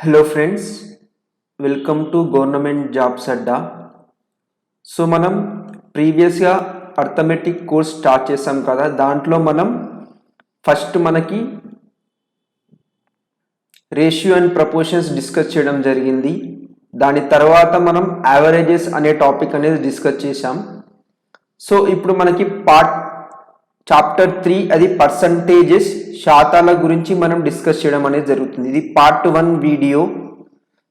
Hello friends, welcome to government jobs Adda. So మనం ప్రీవియస్గా arithmetic course start చేసాం కదా. దాంట్లో మనం ఫస్ట్ మనకి రేషియో అండ్ ప్రపోర్షన్స్ డిస్కస్ చేయడం జరిగింది. దాని తర్వాత మనం యావరేజెస్ అనే టాపిక్ అనేది డిస్కస్ చేసాం. సో ఇప్పుడు మనకి చాప్టర్ 3 అది పర్సంటేజెస్, శాతాల గురించి మనం డిస్కస్ చేయడం అనేది జరుగుతుంది. ఇది పార్ట్ 1 వీడియో.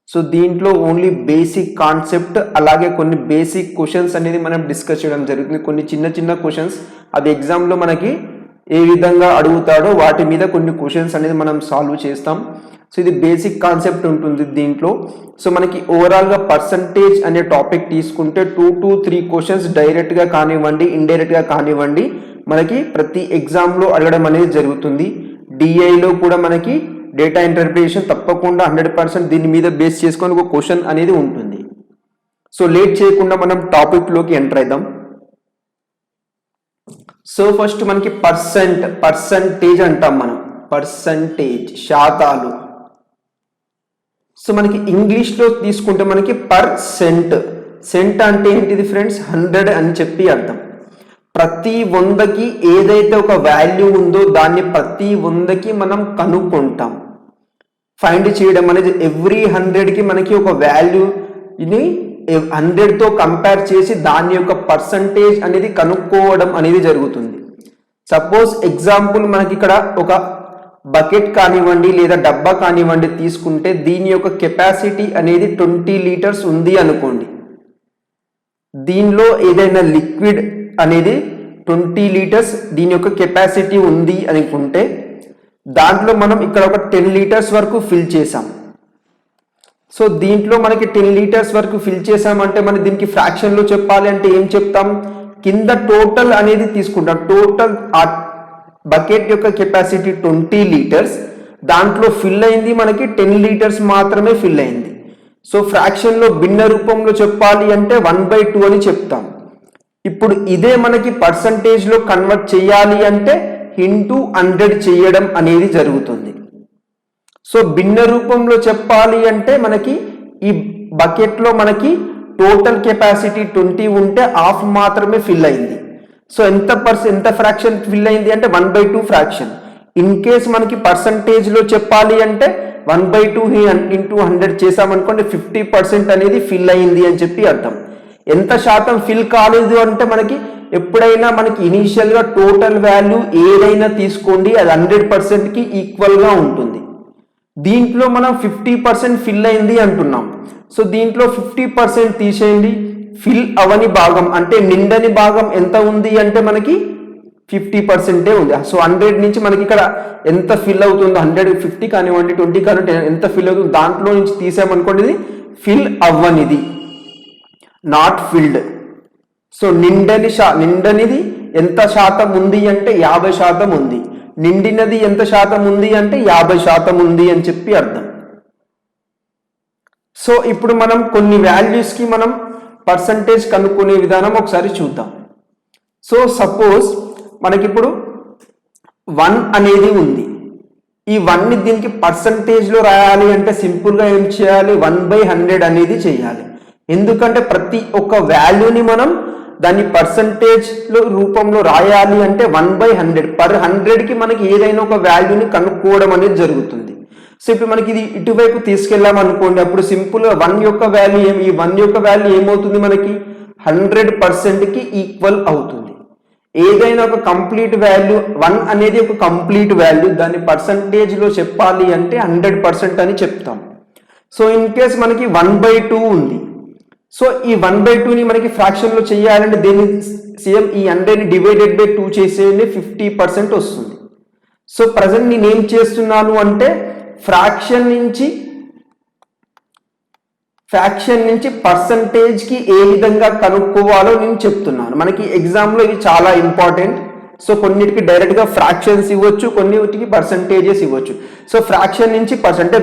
సో దీంట్లో ఓన్లీ బేసిక్ కాన్సెప్ట్ అలాగే కొన్ని బేసిక్ క్వశ్చన్స్ అనేది మనం డిస్కస్ చేయడం జరుగుతుంది. కొన్ని చిన్న చిన్న క్వశ్చన్స్ అది ఎగ్జామ్లో మనకి ఏ విధంగా అడుగుతాడో వాటి మీద కొన్ని క్వశ్చన్స్ అనేది మనం సాల్వ్ చేస్తాం. సో ఇది బేసిక్ కాన్సెప్ట్ ఉంటుంది దీంట్లో. సో మనకి ఓవరాల్గా పర్సంటేజ్ అనే టాపిక్ తీసుకుంటే 2 to 3 క్వశ్చన్స్ డైరెక్ట్గా కానివ్వండి, ఇండైరెక్ట్గా కానివ్వండి, మనకి ప్రతి ఎగ్జామ్లో అడగడం అనేది జరుగుతుంది. డిఐలో కూడా మనకి డేటా ఇంటర్ప్రిటేషన్ తప్పకుండా 100% దీని మీద బేస్ చేసుకొని ఒక క్వశ్చన్ అనేది ఉంటుంది. సో లేట్ చేయకుండా మనం టాపిక్లోకి ఎంటర్ అవుదాం. సో ఫస్ట్ మనకి పర్సంటేజ్ అంటాం మనం. పర్సంటేజ్ శాతాలు. సో మనకి ఇంగ్లీష్లో తీసుకుంటే మనకి సెంట్ అంటే ఏంటిది ఫ్రెండ్స్? 100 అని చెప్పి అర్థం. ప్రతి 100కి ఏదైతే ఒక వాల్యూ ఉందో దాన్ని ప్రతి 100కి మనం కనుక్కుంటాం. ఫైండ్ చేయడం అనేది ఎవ్రీ 100కి మనకి ఒక వాల్యూని 100తో కంపేర్ చేసి దాని యొక్క పర్సంటేజ్ అనేది కనుక్కోవడం అనేది జరుగుతుంది. సపోజ్ ఎగ్జాంపుల్ మనకి ఇక్కడ ఒక బకెట్ కానివ్వండి లేదా డబ్బా కానివ్వండి తీసుకుంటే దీని యొక్క కెపాసిటీ అనేది 20 లీటర్స్ ఉంది అనుకోండి. దీనిలో ఏదైనా లిక్విడ్ అనేది 20 లీటర్స్ దీని యొక్క కెపాసిటీ ఉంది అనుకుంటే దాంట్లో మనం ఇక్కడ ఒక 10 లీటర్స్ వరకు ఫిల్ చేసాం. సో దీంట్లో మనకి 10 లీటర్స్ వరకు ఫిల్ చేసామంటే మనం దీనికి ఫ్రాక్షన్లో చెప్పాలి అంటే ఏం చెప్తాం? కింద టోటల్ అనేది తీసుకుంటాం. టోటల్ ఆ బకెట్ యొక్క కెపాసిటీ 20 లీటర్స్, దాంట్లో ఫిల్ అయింది మనకి 10 లీటర్స్ మాత్రమే ఫిల్ అయింది. సో ఫ్రాక్షన్లో భిన్న రూపంలో చెప్పాలి అంటే 1/2 అని చెప్తాం. ఇప్పుడు ఇదే మనకి పర్సంటేజ్లో కన్వర్ట్ చేయాలి అంటే ఇంటూ 100 చేయడం అనేది జరుగుతుంది. సో భిన్న రూపంలో చెప్పాలి అంటే మనకి ఈ బకెట్లో మనకి టోటల్ కెపాసిటీ 20 ఉంటే హాఫ్ మాత్రమే ఫిల్ అయింది. సో ఎంత ఫ్రాక్షన్ ఫిల్ అయింది అంటే 1/2 ఫ్రాక్షన్. ఇన్ కేస్ మనకి పర్సంటేజ్లో చెప్పాలి అంటే 1/2 ఇంటూ 100 చేసామనుకోండి 50% అనేది ఫిల్ అయింది అని చెప్పి అర్థం. ఎంత శాతం ఫిల్ కాలేదు అంటే మనకి ఎప్పుడైనా మనకి ఇనీషియల్గా టోటల్ వాల్యూ ఏదైనా తీసుకోండి అది 100%కి ఈక్వల్గా ఉంటుంది. దీంట్లో మనం 50% ఫిల్ అయింది అంటున్నాం. సో దీంట్లో 50% తీసేయండి. ఫిల్ అవని భాగం అంటే నిండని భాగం ఎంత ఉంది అంటే మనకి 50% ఉంది. సో 100 నుంచి మనకి ఇక్కడ ఎంత ఫిల్ అవుతుందో 150 కానివ్వండి 20 కానివ్వండి ఎంత ఫిల్ అవుతుందో దాంట్లో నుంచి తీసామనుకోండి ఇది ఫిల్ అవ్వనిది, నాట్ ఫిల్డ్. సో నిండనిది ఎంత శాతం ఉంది అంటే 50% ఉంది. నిండినది ఎంత శాతం ఉంది అంటే 50% ఉంది అని చెప్పి అర్థం. సో ఇప్పుడు మనం కొన్ని వాల్యూస్కి మనం పర్సంటేజ్ కనుక్కునే విధానం ఒకసారి చూద్దాం. సో సపోజ్ మనకిప్పుడు 1 అనేది ఉంది. ఈ 1ని దీనికి పర్సంటేజ్లో రాయాలి అంటే సింపుల్గా ఏం చేయాలి? 1/100 అనేది చేయాలి. ఎందుకంటే ప్రతి ఒక్క వాల్యూని మనం దాన్ని పర్సంటేజ్లో రూపంలో రాయాలి అంటే 1/100. పర్ 100కి మనకి ఏదైనా ఒక వాల్యూని కనుక్కోవడం అనేది జరుగుతుంది. సో ఇప్పుడు మనకి ఇది ఇటువైపు తీసుకెళ్ళాం అనుకోండి, అప్పుడు సింపుల్గా 1 యొక్క వాల్యూ ఈ 1 యొక్క వాల్యూ ఏమవుతుంది? మనకి 100%కి ఈక్వల్ అవుతుంది. ఏదైనా ఒక కంప్లీట్ వాల్యూ 1 అనేది ఒక కంప్లీట్ వాల్యూ, దాన్ని పర్సంటేజ్లో చెప్పాలి అంటే 100% అని చెప్తాం. సో ఇన్ కేస్ మనకి 1/2 ఉంది. సో ఈ 1/2ని మనకి ఫ్రాక్షన్లో చేయాలంటే దీన్ని సేమ్ ఈ 100ని డివైడెడ్ బై 2 చేసేయండి, 50% వస్తుంది. సో ప్రజెంట్ నేను ఏం చేస్తున్నాను అంటే ఫ్రాక్షన్ నుంచి పర్సంటేజ్కి ఏ విధంగా కనుక్కోవాలో నేను చెప్తున్నాను. మనకి ఎగ్జామ్లో ఇది చాలా ఇంపార్టెంట్. సో కొన్నిటికి డైరెక్ట్గా ఫ్రాక్షన్స్ ఇవ్వచ్చు, కొన్నిటికి పర్సంటేజెస్ ఇవ్వచ్చు. సో ఫ్రాక్షన్ నుంచి అంటే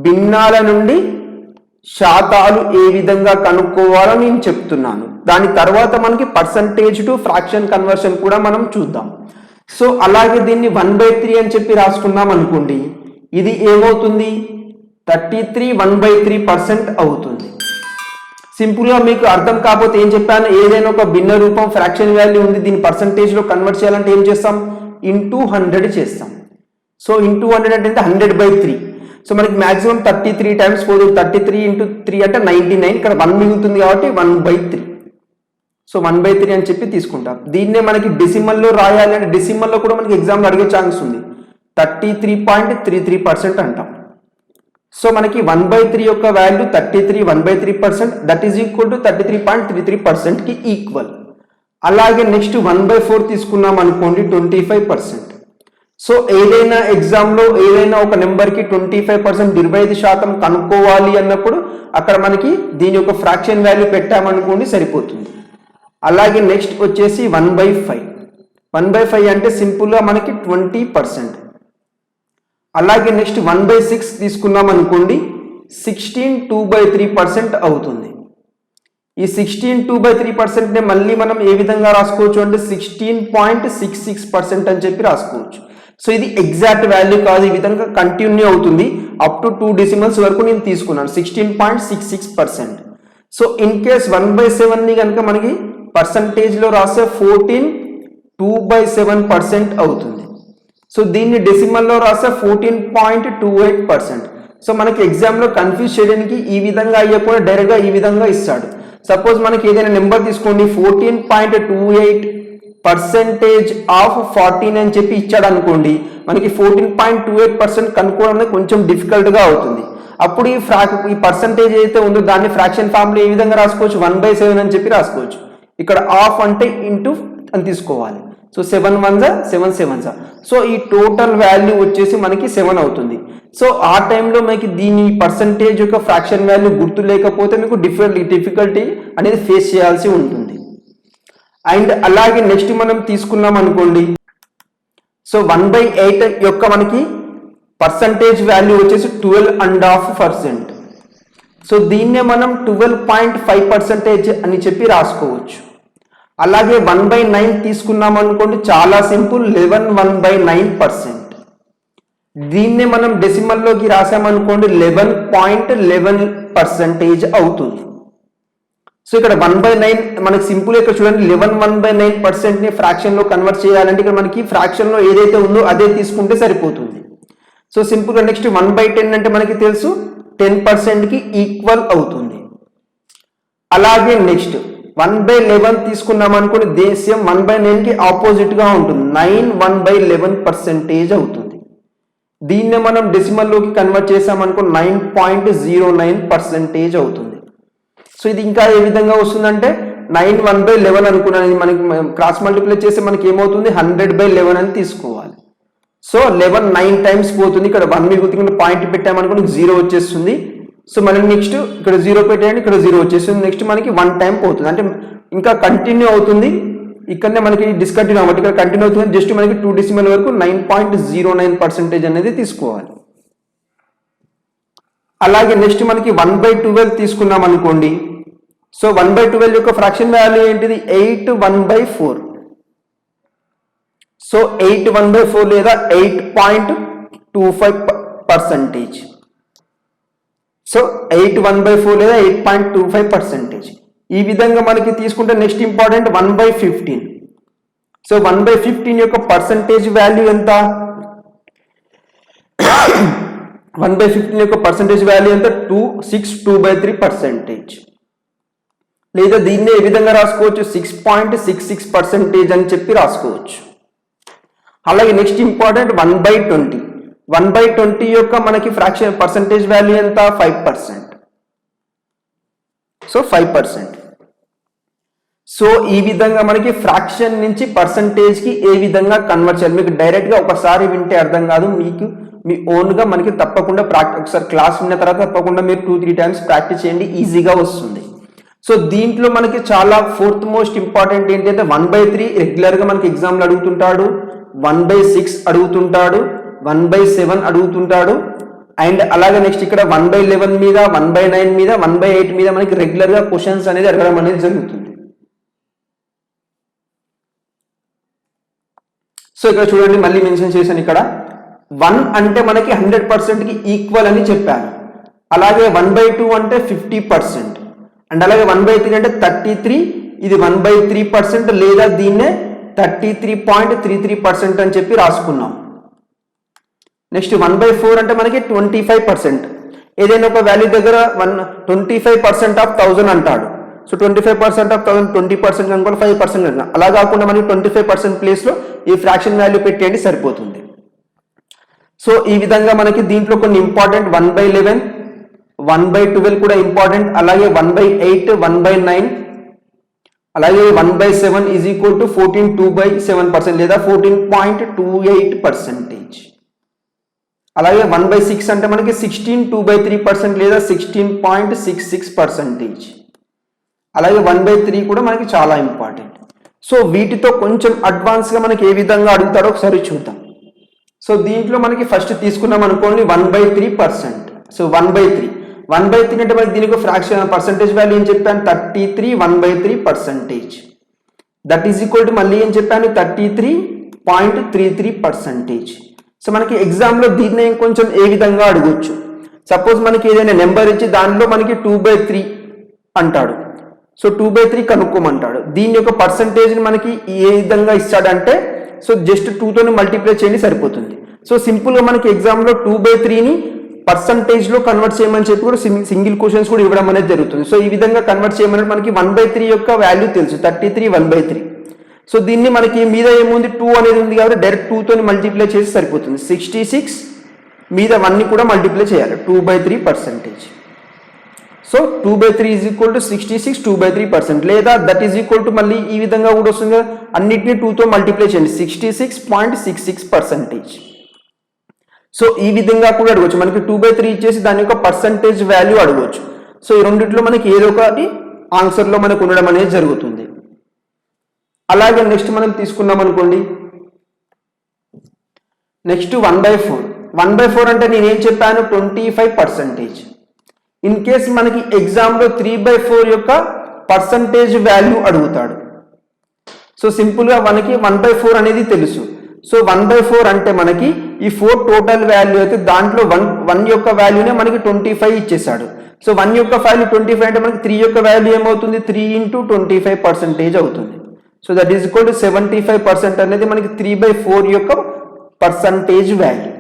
భిన్నాల నుండి శాతాలు ఏ విధంగా కనుక్కోవాలో నేను చెప్తున్నాను. దాని తర్వాత మనకి పర్సంటేజ్ టు ఫ్రాక్షన్ కన్వర్షన్ కూడా మనం చూద్దాం. సో అలాగే దీన్ని 1/3 అని చెప్పి రాసుకున్నాం అనుకోండి, ఇది ఏమవుతుంది 33 1/3% అవుతుంది. సింపుల్గా మీకు అర్థం కాకపోతే ఏం చెప్పాను, ఏదైనా ఒక భిన్న రూపం ఫ్రాక్షన్ వాల్యూ ఉంది, దీన్ని పర్సంటేజ్లో కన్వర్ట్ చేయాలంటే ఏం చేస్తాం, ఇంటూ 100 చేస్తాం. సో ఇంటూ 100 అంటే 100/3. సో మనకి మాక్సిమం 33 టైమ్స్ పోదు, 33 ఇంటూ 3 అంటే 99, ఇక్కడ 1 మిగులుతుంది కాబట్టి 1/3. సో 1/3 అని చెప్పి తీసుకుంటాం. దీన్నే మనకి డెసిమల్లో రాయాలి అంటే డెసిమల్లో కూడా మనకి ఎగ్జామ్లో అడిగే ఛాన్స్ ఉంది, 33.33% అంటాం. సో మనకి 1/3 యొక్క value 33 1/3%, that is equal to 33.33% కి ఈక్వల్. అలాగే నెక్స్ట్ 1/4 తీసుకున్నాం అనుకోండి 25%. సో ఏదైనా ఎగ్జామ్లో ఏదైనా ఒక నెంబర్కి 25% 25% కనుక్కోవాలి అన్నప్పుడు అక్కడ మనకి దీని యొక్క ఫ్రాక్షన్ వాల్యూ పెట్టామనుకోండి సరిపోతుంది. అలాగే నెక్స్ట్ వచ్చేసి 1/5. 1/5 అంటే సింపుల్గా మనకి 20%. అలాగే నెక్స్ట్ 1/6 తీసుకున్నాం అనుకోండి 16 2/3% అవుతుంది. ఈ 16 2/3% నే మళ్ళీ మనం ఏ విధంగా రాసుకోవచ్చు అంటే 16.66% అని చెప్పి రాసుకోవచ్చు. సో ఇది ఎగ్జాక్ట్ వాల్యూ కాదు, ఈ విధంగా కంటిన్యూ అవుతుంది అప్ టు 2 డెసిమల్స్ వరకు నేను తీసుకున్నాను 16.66%. సో ఇన్ కేస్ 1/7 ని కనుక మనకి పర్సంటేజ్లో రాస్తే 14 2/7% అవుతుంది. సో దీన్ని డెసిమల్లో రాస్తే 14.28%. సో మనకి ఎగ్జామ్లో కన్ఫ్యూజ్ చేయడానికి ఈ విధంగా అయ్యకుండా డైరెక్ట్గా ఈ విధంగా ఇస్తాడు. సపోజ్ మనకి ఏదైనా నెంబర్ తీసుకోండి 14.28% ఆఫ్ 14 అని చెప్పి ఇచ్చాడు అనుకోండి, మనకి 14.28% కనుక్కోవడం కొంచెం డిఫికల్ట్గా అవుతుంది. అప్పుడు ఈ పర్సంటేజ్ అయితే ఉందో దాన్ని ఫ్రాక్షన్ ఫామ్లో ఏ విధంగా రాసుకోవచ్చు 1/7 అని చెప్పి రాసుకోవచ్చు. ఇక్కడ ఆఫ్ అంటే ఇంటూ అని తీసుకోవాలి. సో 7 1 7 7. సో ఈ టోటల్ వాల్యూ వచ్చేసి మనకి 7 అవుతుంది. సో ఆ టైంలో మనకి దీని పర్సంటేజ్ యొక్క ఫ్రాక్షన్ వాల్యూ గుర్తు లేకపోతే మీకు డిఫికల్టీ అనేది ఫేస్ చేయాల్సి ఉంటుంది. అండ్ అలాగే నెక్స్ట్ మనం తీసుకున్నాం అనుకోండి, సో 1/8 యొక్క మనకి పర్సంటేజ్ వాల్యూ వచ్చేసి 12.5%. సో దీన్నే మనం 12.5% అని చెప్పి రాసుకోవచ్చు. అలాగే 1/9 తీసుకున్నాం అనుకోండి, చాలా సింపుల్ 11 1/9%. దీన్నే మనం డెసిమల్లోకి రాసామనుకోండి 11.11% అవుతుంది. సో ఇక్కడ 1/9 మనకి సింపుల్ ఇక్కడ చూడండి 11 1/9% ని ఫ్రాక్షన్ లో కన్వర్ట్ చేయాలంటే ఇక్కడ మనకి ఫ్రాక్షన్ లో ఏదైతే ఉందో అదే తీసుకుంటే సరిపోతుంది. సో సింపుల్ గా నెక్స్ట్ 1/10 అంటే మనకి తెలుసు 10% కి ఈక్వల్ అవుతుంది. అలాగే నెక్స్ట్ 1/11 తీసుకున్నాం అనుకోండి, దేశం 1/9 కి ఆపోజిట్ గా ఉంటుంది, 9 1/11% అవుతుంది. దీన్నే మనం డెసిమల్లోకి కన్వర్ట్ చేసామనుకో 9.09% అవుతుంది. సో ఇది ఇంకా ఏ విధంగా వస్తుందంటే 9 1/11 అనుకున్నాను, మనకి క్రాస్ మల్టిప్లై చేస్తే మనకి ఏమవుతుంది 100/11 అని తీసుకోవాలి. సో 11 9 టైమ్స్ పోతుంది, ఇక్కడ 1 మిగులుతుంది, పాయింట్ పెట్టామనుకోండి 0 వచ్చేస్తుంది. సో మనం నెక్స్ట్ ఇక్కడ 0 పెట్టేయండి, ఇక్కడ 0 వచ్చేస్తుంది. నెక్స్ట్ మనకి 1 టైం పోతుంది, అంటే ఇంకా కంటిన్యూ అవుతుంది. ఇక్కడనే మనకి డిస్కంటిన్యూ అవ్వదు, ఇక్కడ కంటిన్యూ అవుతుంది. జస్ట్ మనకి 2 డెసిమల్ వరకు 9.09% అనేది తీసుకోవాలి. అలాగే నెక్స్ట్ మనకి 1/12 తీసుకున్నాం అనుకోండి, సో 1/12 యొక్క ఫ్రాక్షన్ వాల్యూ ఏంటిది 8 1/4. సో 8 1/4 లేదా 8.25%. సో 8 1/4 లేదా 8.25%. ఈ విధంగా మనకి తీసుకుంటే నెక్స్ట్ ఇంపార్టెంట్ 1/15. సో 1/15 యొక్క పర్సంటేజ్ వాల్యూ ఎంత, 1/15 యొక్క పర్సంటేజ్ వాల్యూ ఎంత 2/3%. లేదా దీన్ని ఏ విధంగా రాసుకోవచ్చు 6.66% అని చెప్పి రాసుకోవచ్చు. అలాగే నెక్స్ట్ ఇంపార్టెంట్ 1/20. 1/20 యొక్క మనకి ఫ్రాక్షన్ పర్సంటేజ్ వాల్యూ ఎంత 5%. సో 5%. సో ఈ విధంగా మనకి ఫ్రాక్షన్ నుంచి పర్సంటేజ్ కి ఏ విధంగా కన్వర్ట్ చేయాలి, మీకు డైరెక్ట్ గా ఒకసారి వింటే అర్థం కాదు, మీకు మీ ఓన్ గా మనకి తప్పకుండా ఒకసారి క్లాస్ విన్న తర్వాత తప్పకుండా మీరు 2-3 టైమ్స్ ప్రాక్టీస్ చేయండి, ఈజీగా వస్తుంది. సో దీంట్లో మనకి చాలా ఫోర్త్ మోస్ట్ ఇంపార్టెంట్ ఏంటంటే 1/3 రెగ్యులర్ గా మనకి ఎగ్జామ్లు అడుగుతుంటాడు, 1/6 అడుగుతుంటాడు, 1/7 అడుగుతుంటాడు. అండ్ అలాగే నెక్స్ట్ ఇక్కడ 1/11 మీద, 1/9 మీద, 1/8 మీద మనకి రెగ్యులర్ గా క్వశ్చన్స్ అనేది అడగడం అనేది జరుగుతుంది. సో ఇక్కడ చూడండి మళ్ళీ మెన్షన్ చేశాను ఇక్కడ 1 అంటే మనకి 100%కి ఈక్వల్ అని చెప్పాను. అలాగే 1/2 అంటే 50% అండ్ అలాగే 1/3 అంటే 33, ఇది 1/3% లేదా దీన్నే 33.33% అని చెప్పి రాసుకున్నాం. నెక్స్ట్ 1/4 అంటే మనకి 25%. ఏదైనా ఒక వాల్యూ దగ్గర 25% ఆఫ్ 1000 అంటాడు. సో 25% ఆఫ్ 1000 20% అనుకోండి, 5% అనుకోండి. అలా కాకుండా మనకి 25% ప్లేస్లో ఈ ఫ్రాక్షన్ వాల్యూ పెట్టేయండి సరిపోతుంది. సో ఈ విధంగా మనకి దీంట్లో కొన్ని ఇంపార్టెంట్ 1/11, 1/12 కూడా ఇంపార్టెంట్, అలాగే 1/8, 1/9, అలాగే 1/7 ఈజ్ ఈక్వల్ టు 14 2/7% లేదా 14.28%. అలాగే 1/6 అంటే మనకి 16 2/3% లేదా 16.66%. అలాగే 1/3 కూడా మనకి చాలా ఇంపార్టెంట్. సో వీటితో కొంచెం అడ్వాన్స్గా మనకి ఏ విధంగా అడుగుతారో ఒకసారి చూద్దాం. సో దీంట్లో మనకి ఫస్ట్ తీసుకున్నాం అనుకోండి 1/3%. సో 1/3 అంటే మనకి దీనికి ఫ్రాక్షన్ పర్సంటేజ్ వాల్యూ ఏం చెప్పాను 33 1/3%. దట్ ఈజ్ ఈక్వల్ టు మళ్ళీ ఏం చెప్పాను 33.33%. సో మనకి ఎగ్జామ్లో దీన్ని కొంచెం ఏ విధంగా అడగొచ్చు. సపోజ్ మనకి ఏదైనా నెంబర్ ఇచ్చి దానిలో మనకి 2/3 అంటాడు. సో 2/3 కనుక్కోమంటాడు. దీని యొక్క పర్సంటేజ్ని మనకి ఏ విధంగా ఇస్తాడంటే సో జస్ట్ 2తో మల్టిప్లై చేయండి సరిపోతుంది. సో సింపుల్గా మనకి ఎగ్జామ్లో 2/3ని పర్సంటేజ్లో కన్వర్ట్ చేయమని చెప్పి కూడా సింగిల్ క్వశ్చన్స్ కూడా ఇవ్వడం అనేది జరుగుతుంది. సో ఈ విధంగా కన్వర్ట్ చేయమని మనకి 1/3 యొక్క వాల్యూ తెలుసు 33 1/3. సో దీన్ని మనకి మీద ఏముంది 2 అనేది ఉంది కాబట్టి డైరెక్ట్ 2తో మల్టిప్లై చేసి సరిపోతుంది. 66 మీద 1ని కూడా మల్టిప్లై చేయాలి 2/3%. సో 2/3 ఈజ్ ఈక్వల్ టు 66 2/3% లేదా దట్ ఈజ్ ఈక్వల్ టు మళ్ళీ ఈ విధంగా కూడా వస్తుంది కదా, అన్నిటిని 2తో మల్టిప్లై చేయండి 66.66%. సో ఈ విధంగా కూడా అడగవచ్చు. మనకి 2/3 ఇచ్చేసి దాని యొక్క పర్సంటేజ్ వాల్యూ అడగవచ్చు. సో ఈ రెండిట్లో మనకి ఏదో ఒకటి ఆన్సర్లో మనకు ఉండడం అనేది జరుగుతుంది. అలాగే నెక్స్ట్ మనం తీసుకున్నాం అనుకోండి నెక్స్ట్ 1/4 అంటే నేనేం చెప్పాను 25%. ఇన్ కేస్ మనకి ఎగ్జామ్లో 3/4 యొక్క పర్సంటేజ్ వాల్యూ అడుగుతాడు. సో సింపుల్గా మనకి 1/4 అనేది తెలుసు. సో 1/4 అంటే మనకి ఈ 4 టోటల్ వాల్యూ అయితే దాంట్లో 1 యొక్క వాల్యూనే మనకి 25 ఇచ్చేసాడు. సో 1 యొక్క వాల్యూ 25 అంటే మనకి 3 యొక్క వాల్యూ ఏమవుతుంది 3 × 25% అవుతుంది. So that is equal to 75% అనేది మనకి 3/4 యొక్క పర్సంటేజ్ వాల్యూ.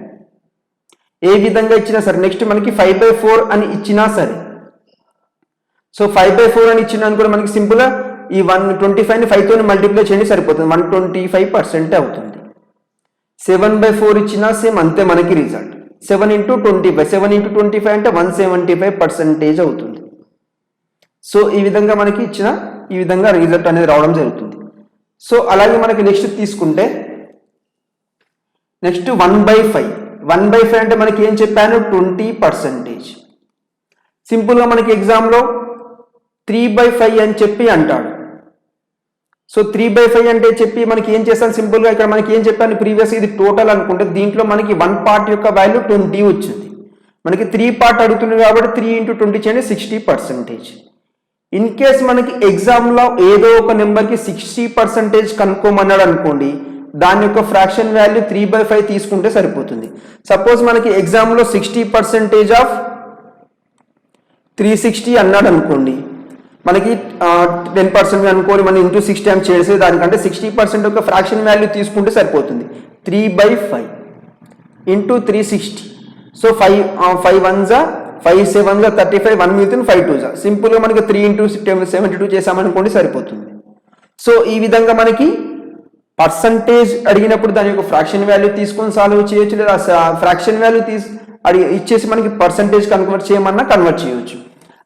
ఏ విధంగా ఇచ్చినా సరే నెక్స్ట్ మనకి 5/4 అని ఇచ్చినా సరే. సో 5/4 అని ఇచ్చినా కూడా మనకి సింపుల్గా ఈ 125ని 5తో మల్టిప్లై చేయండి సరిపోతుంది 125% అవుతుంది. 7/4 ఇచ్చినా సేమ్ అంతే మనకి రిజల్ట్ 7 × 25 7 × 25 అంటే 175% అవుతుంది. సో ఈ విధంగా మనకి ఇచ్చిన ఈ విధంగా రిజల్ట్ అనేది రావడం జరుగుతుంది. సో అలాగే మనకి నెక్స్ట్ తీసుకుంటే నెక్స్ట్ 1/5 అంటే మనకి ఏం చెప్పాను 20%. సింపుల్గా మనకి ఎగ్జామ్లో 3/5 అని చెప్పి అంటాడు. సో 3/5 అంటే చెప్పి మనకి ఏం చేస్తాను సింపుల్గా ఇక్కడ మనకి ఏం చెప్పాను ప్రీవియస్ ఇది టోటల్ అనుకుంటే దీంట్లో మనకి 1 పార్ట్ యొక్క వాల్యూ 20 వచ్చింది. మనకి 3 పార్ట్ అడుగుతుంది కాబట్టి 3 × 20 చేయండి 60%. ఇన్ కేస్ మనకి ఎగ్జామ్లో ఏదో ఒక నెంబర్కి 60% కనుక్కోమన్నాడు అనుకోండి దాని యొక్క ఫ్రాక్షన్ వాల్యూ 3/5 తీసుకుంటే సరిపోతుంది. సపోజ్ మనకి ఎగ్జామ్లో 60% ఆఫ్ 360 అన్నాడు అనుకోండి మనకి 10% అనుకోని మనం ఇంటూ 6 టైమ్స్ చేస్తే దానికంటే 60% యొక్క ఫ్రాక్షన్ వాల్యూ తీసుకుంటే సరిపోతుంది 3/5 ఇంటూ 360. సో 5 1s 5 7s 35 1 మిగులుతుంది 5 2s సింపుల్గా మనకి 3 × 72 చేసామనుకోండి సరిపోతుంది. సో ఈ విధంగా మనకి పర్సంటేజ్ అడిగినప్పుడు దాని యొక్క ఫ్రాక్షన్ వాల్యూ తీసుకొని సాల్వ్ చేయొచ్చు లేదా ఫ్రాక్షన్ వాల్యూ ఇచ్చేసి మనకి పర్సంటేజ్ కన్వర్ట్ చేయమన్నా కన్వర్ట్ చేయొచ్చు.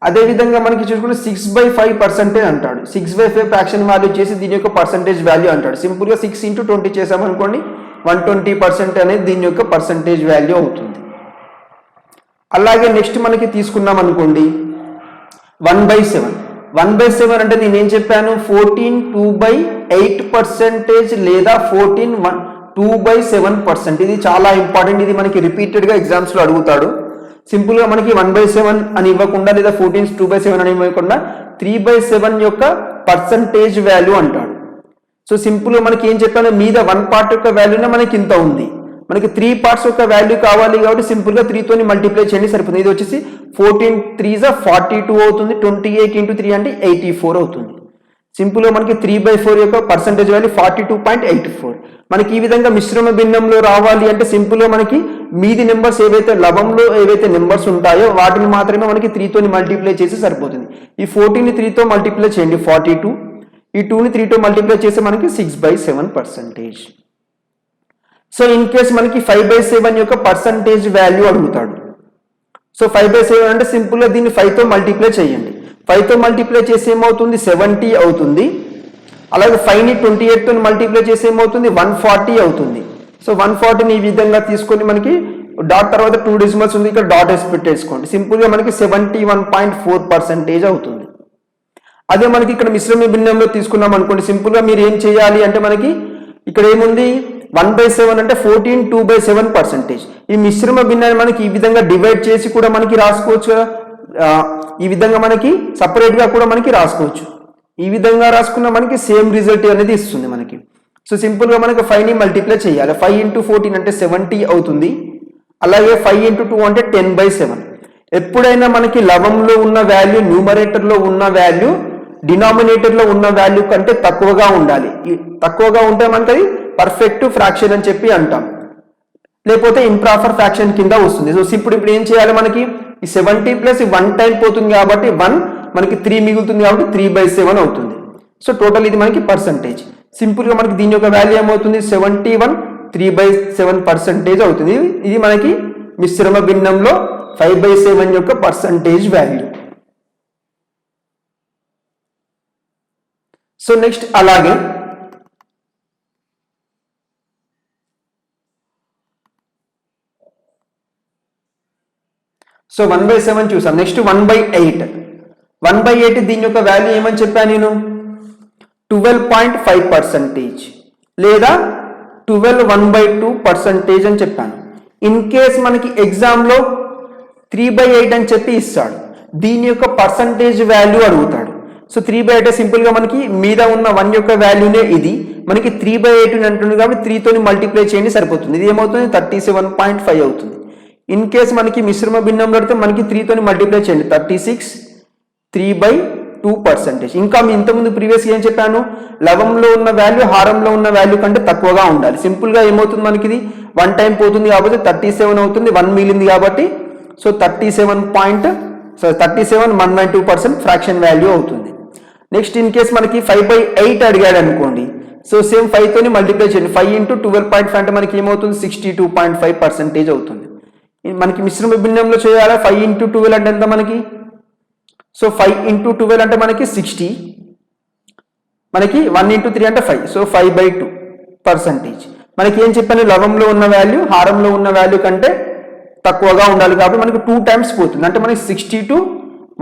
అదేవిధంగా మనకి చూసుకుంటే 6/5% అంటాడు 6/5 ఫ్రాక్షన్ వాల్యూ చేసి దీని యొక్క పర్సంటేజ్ వాల్యూ అంటాడు. సింపుల్గా 6 × 20 చేసామనుకోండి 120% అనేది దీని యొక్క పర్సంటేజ్ వాల్యూ అవుతుంది. అలాగే నెక్స్ట్ మనకి తీసుకున్నాం అనుకోండి 1/7 అంటే నేనేం చెప్పాను 14 2/8% లేదా 14 2/7%. ఇది చాలా ఇంపార్టెంట్. ఇది మనకి రిపీటెడ్గా ఎగ్జామ్స్లో అడుగుతాడు. సింపుల్గా మనకి 1/7 అని ఇవ్వకుండా లేదా 14 2/7 అని ఇవ్వకుండా 3/7 యొక్క పర్సంటేజ్ వాల్యూ అంటాడు. సో సింపుల్ మనకి ఏం చెప్పాను, మీద 1 పార్ట్ యొక్క వాల్యూనే మనకి ఇంత ఉంది, మనకి 3 పార్ట్స్ యొక్క వాల్యూ కావాలి కాబట్టి సింపుల్ గా 3 తోని మల్టిప్లై చేయండి సరిపోతుంది. ఇది వచ్చేసి 14 3 42 అవుతుంది, 28 into 3 అంటే 84 అవుతుంది. సింపుల్ గా మనకి 3/4 యొక్క పర్సెంటేజ్ వాల్యూ 42.84. మనకి ఈ విధంగా మిశ్రమ భిన్నంలో రావాలి అంటే సింపుల్ గా మనకి మీది నెంబర్స్ ఏవైతే లవంలో ఏవైతే నెంబర్స్ ఉంటాయో వాటిని మాత్రమే మనకి 3 తోని మల్టిప్లై చేసి సరిపోతుంది. ఈ 14 ని 3 తో మల్టిప్లై చేయండి 42, ఈ 2 ని 3 తో మల్టిప్లై చేస్తే మనకి 6/7%. సో ఇన్ కేస్ మనకి 5/7 యొక్క పర్సంటేజ్ వాల్యూ అడుగుతాడు. సో 5/7 అంటే సింపుల్ గా దీన్ని 5 తో మల్టిప్లై చేయండి. 5 తో మల్టిప్లై చేసి ఏమవుతుంది 70 అవుతుంది. అలాగే 5 ని 28 తో మల్టిప్లై చేసి ఏమవుతుంది 140 అవుతుంది. సో 140ని ఈ విధంగా తీసుకొని మనకి డాట్ తర్వాత 2 డెసిమల్స్ ఉంది, ఇక్కడ డాట్ వేసి పెట్టేసుకోండి. సింపుల్ గా మనకి 71.4% అవుతుంది. అదే మనకి ఇక్కడ మిశ్రమ భిన్నంలో తీసుకున్నాం అనుకోండి, సింపుల్ గా మీరు ఏం చేయాలి అంటే మనకి ఇక్కడ ఏముంది 1/7 అంటే 14 2/7%. ఈ మిశ్రమ భిన్నాన్ని మనకి ఈ విధంగా డివైడ్ చేసి కూడా మనకి రాసుకోవచ్చు కదా, ఈ విధంగా మనకి సపరేట్ గా కూడా మనకి రాసుకోవచ్చు. ఈ విధంగా రాసుకున్న మనకి సేమ్ రిజల్ట్ అనేది ఇస్తుంది మనకి. సో సింపుల్ గా మనకి 5 ని మల్టిప్లై చేయాలి. 5 into 14 అంటే 70 అవుతుంది. అలాగే 5 into 2 అంటే 10/7. ఎప్పుడైనా మనకి లవంలో ఉన్న వాల్యూ న్యూమరేటర్ లో ఉన్న వాల్యూ డినామినేటర్ లో ఉన్న వాల్యూ కంటే తక్కువగా ఉండాలి. తక్కువగా ఉంటే మనకి అది పర్ఫెక్ట్ ఫ్రాక్షన్ అని చెప్పి అంటాం, లేకపోతే ఇంప్రాపర్ ఫ్రాక్షన్ కింద వస్తుంది. సో ఇప్పుడు ఏం చేయాలి, మనకి ఈ 70 ప్లస్ 1 టైం పోతుంది కాబట్టి 1 మనకి 3 మిగులుతుంది కాబట్టి 3/7 అవుతుంది. సో టోటల్ ఇది మనకి పర్సంటేజ్. సింపుల్ గా మనకి దీని యొక్క వాల్యూ ఏమవుతుంది 71 3/7% అవుతుంది. ఇది మనకి మిశ్రమ భిన్నంలో 5/7 యొక్క పర్సంటేజ్ వాల్యూ. సో నెక్స్ట్ అలాగే సో 1/7 చూసాం. నెక్స్ట్ 1/8. 1/8 దీని యొక్క వాల్యూ ఏమని చెప్పాను నేను 12.5% లేదా 12 1/2% అని చెప్పాను. ఇన్ కేస్ మనకి ఎగ్జామ్ లో 3/8 అని చెప్పి ఇస్తాడు, దీని యొక్క పర్సంటేజ్ వాల్యూ అడుగుతాడు. సో 3/8 సింపుల్ గా మనకి మీద ఉన్న 1 యొక్క వాల్యూనే ఇది, మనకి 3/8 అంటుంది కాబట్టి 3 తోని మల్టిప్లై చేయండి సరిపోతుంది. ఇది ఏమవుతుంది 37.5 అవుతుంది. ఇన్ కేస్ మనకి మిశ్రమ భిన్నం పడితే మనకి 3 తోని మల్టిప్లై చేయండి 36 3/2%. ఇంకా మీ ఇంతకుముందు ప్రీవియస్ ఏం చెప్పాను, లవంలో ఉన్న వాల్యూ హారంలో ఉన్న వాల్యూ కంటే తక్కువగా ఉండాలి. సింపుల్ గా ఏమవుతుంది మనకి ఇది 1 టైం పోతుంది కాబట్టి 37 అవుతుంది, 1 మిగిలింది కాబట్టి సో 37 1/2% ఫ్రాక్షన్ వాల్యూ అవుతుంది. నెక్స్ట్ ఇన్ కేస్ మనకి 5/8 అడిగాడు అనుకోండి, సో సేమ్ 5 తోని మల్టిప్లై చేయండి. 5 into 12.5 అంటే మనకి ఏమవుతుంది 62.5% అవుతుంది. మనకి మిశ్రమ భిన్నంలో చేయాలి. 5 into 12 అంటే ఎంత మనకి, సో 5 into 12 అంటే మనకి 60, మనకి 1 into 3 అంటే 5, సో 5/2%. మనకి ఏం చెప్పాను, లవంలో ఉన్న వాల్యూ హారంలో ఉన్న వాల్యూ కంటే తక్కువగా ఉండాలి కాబట్టి మనకి 2 times పోతుంది, అంటే మనకి 60 to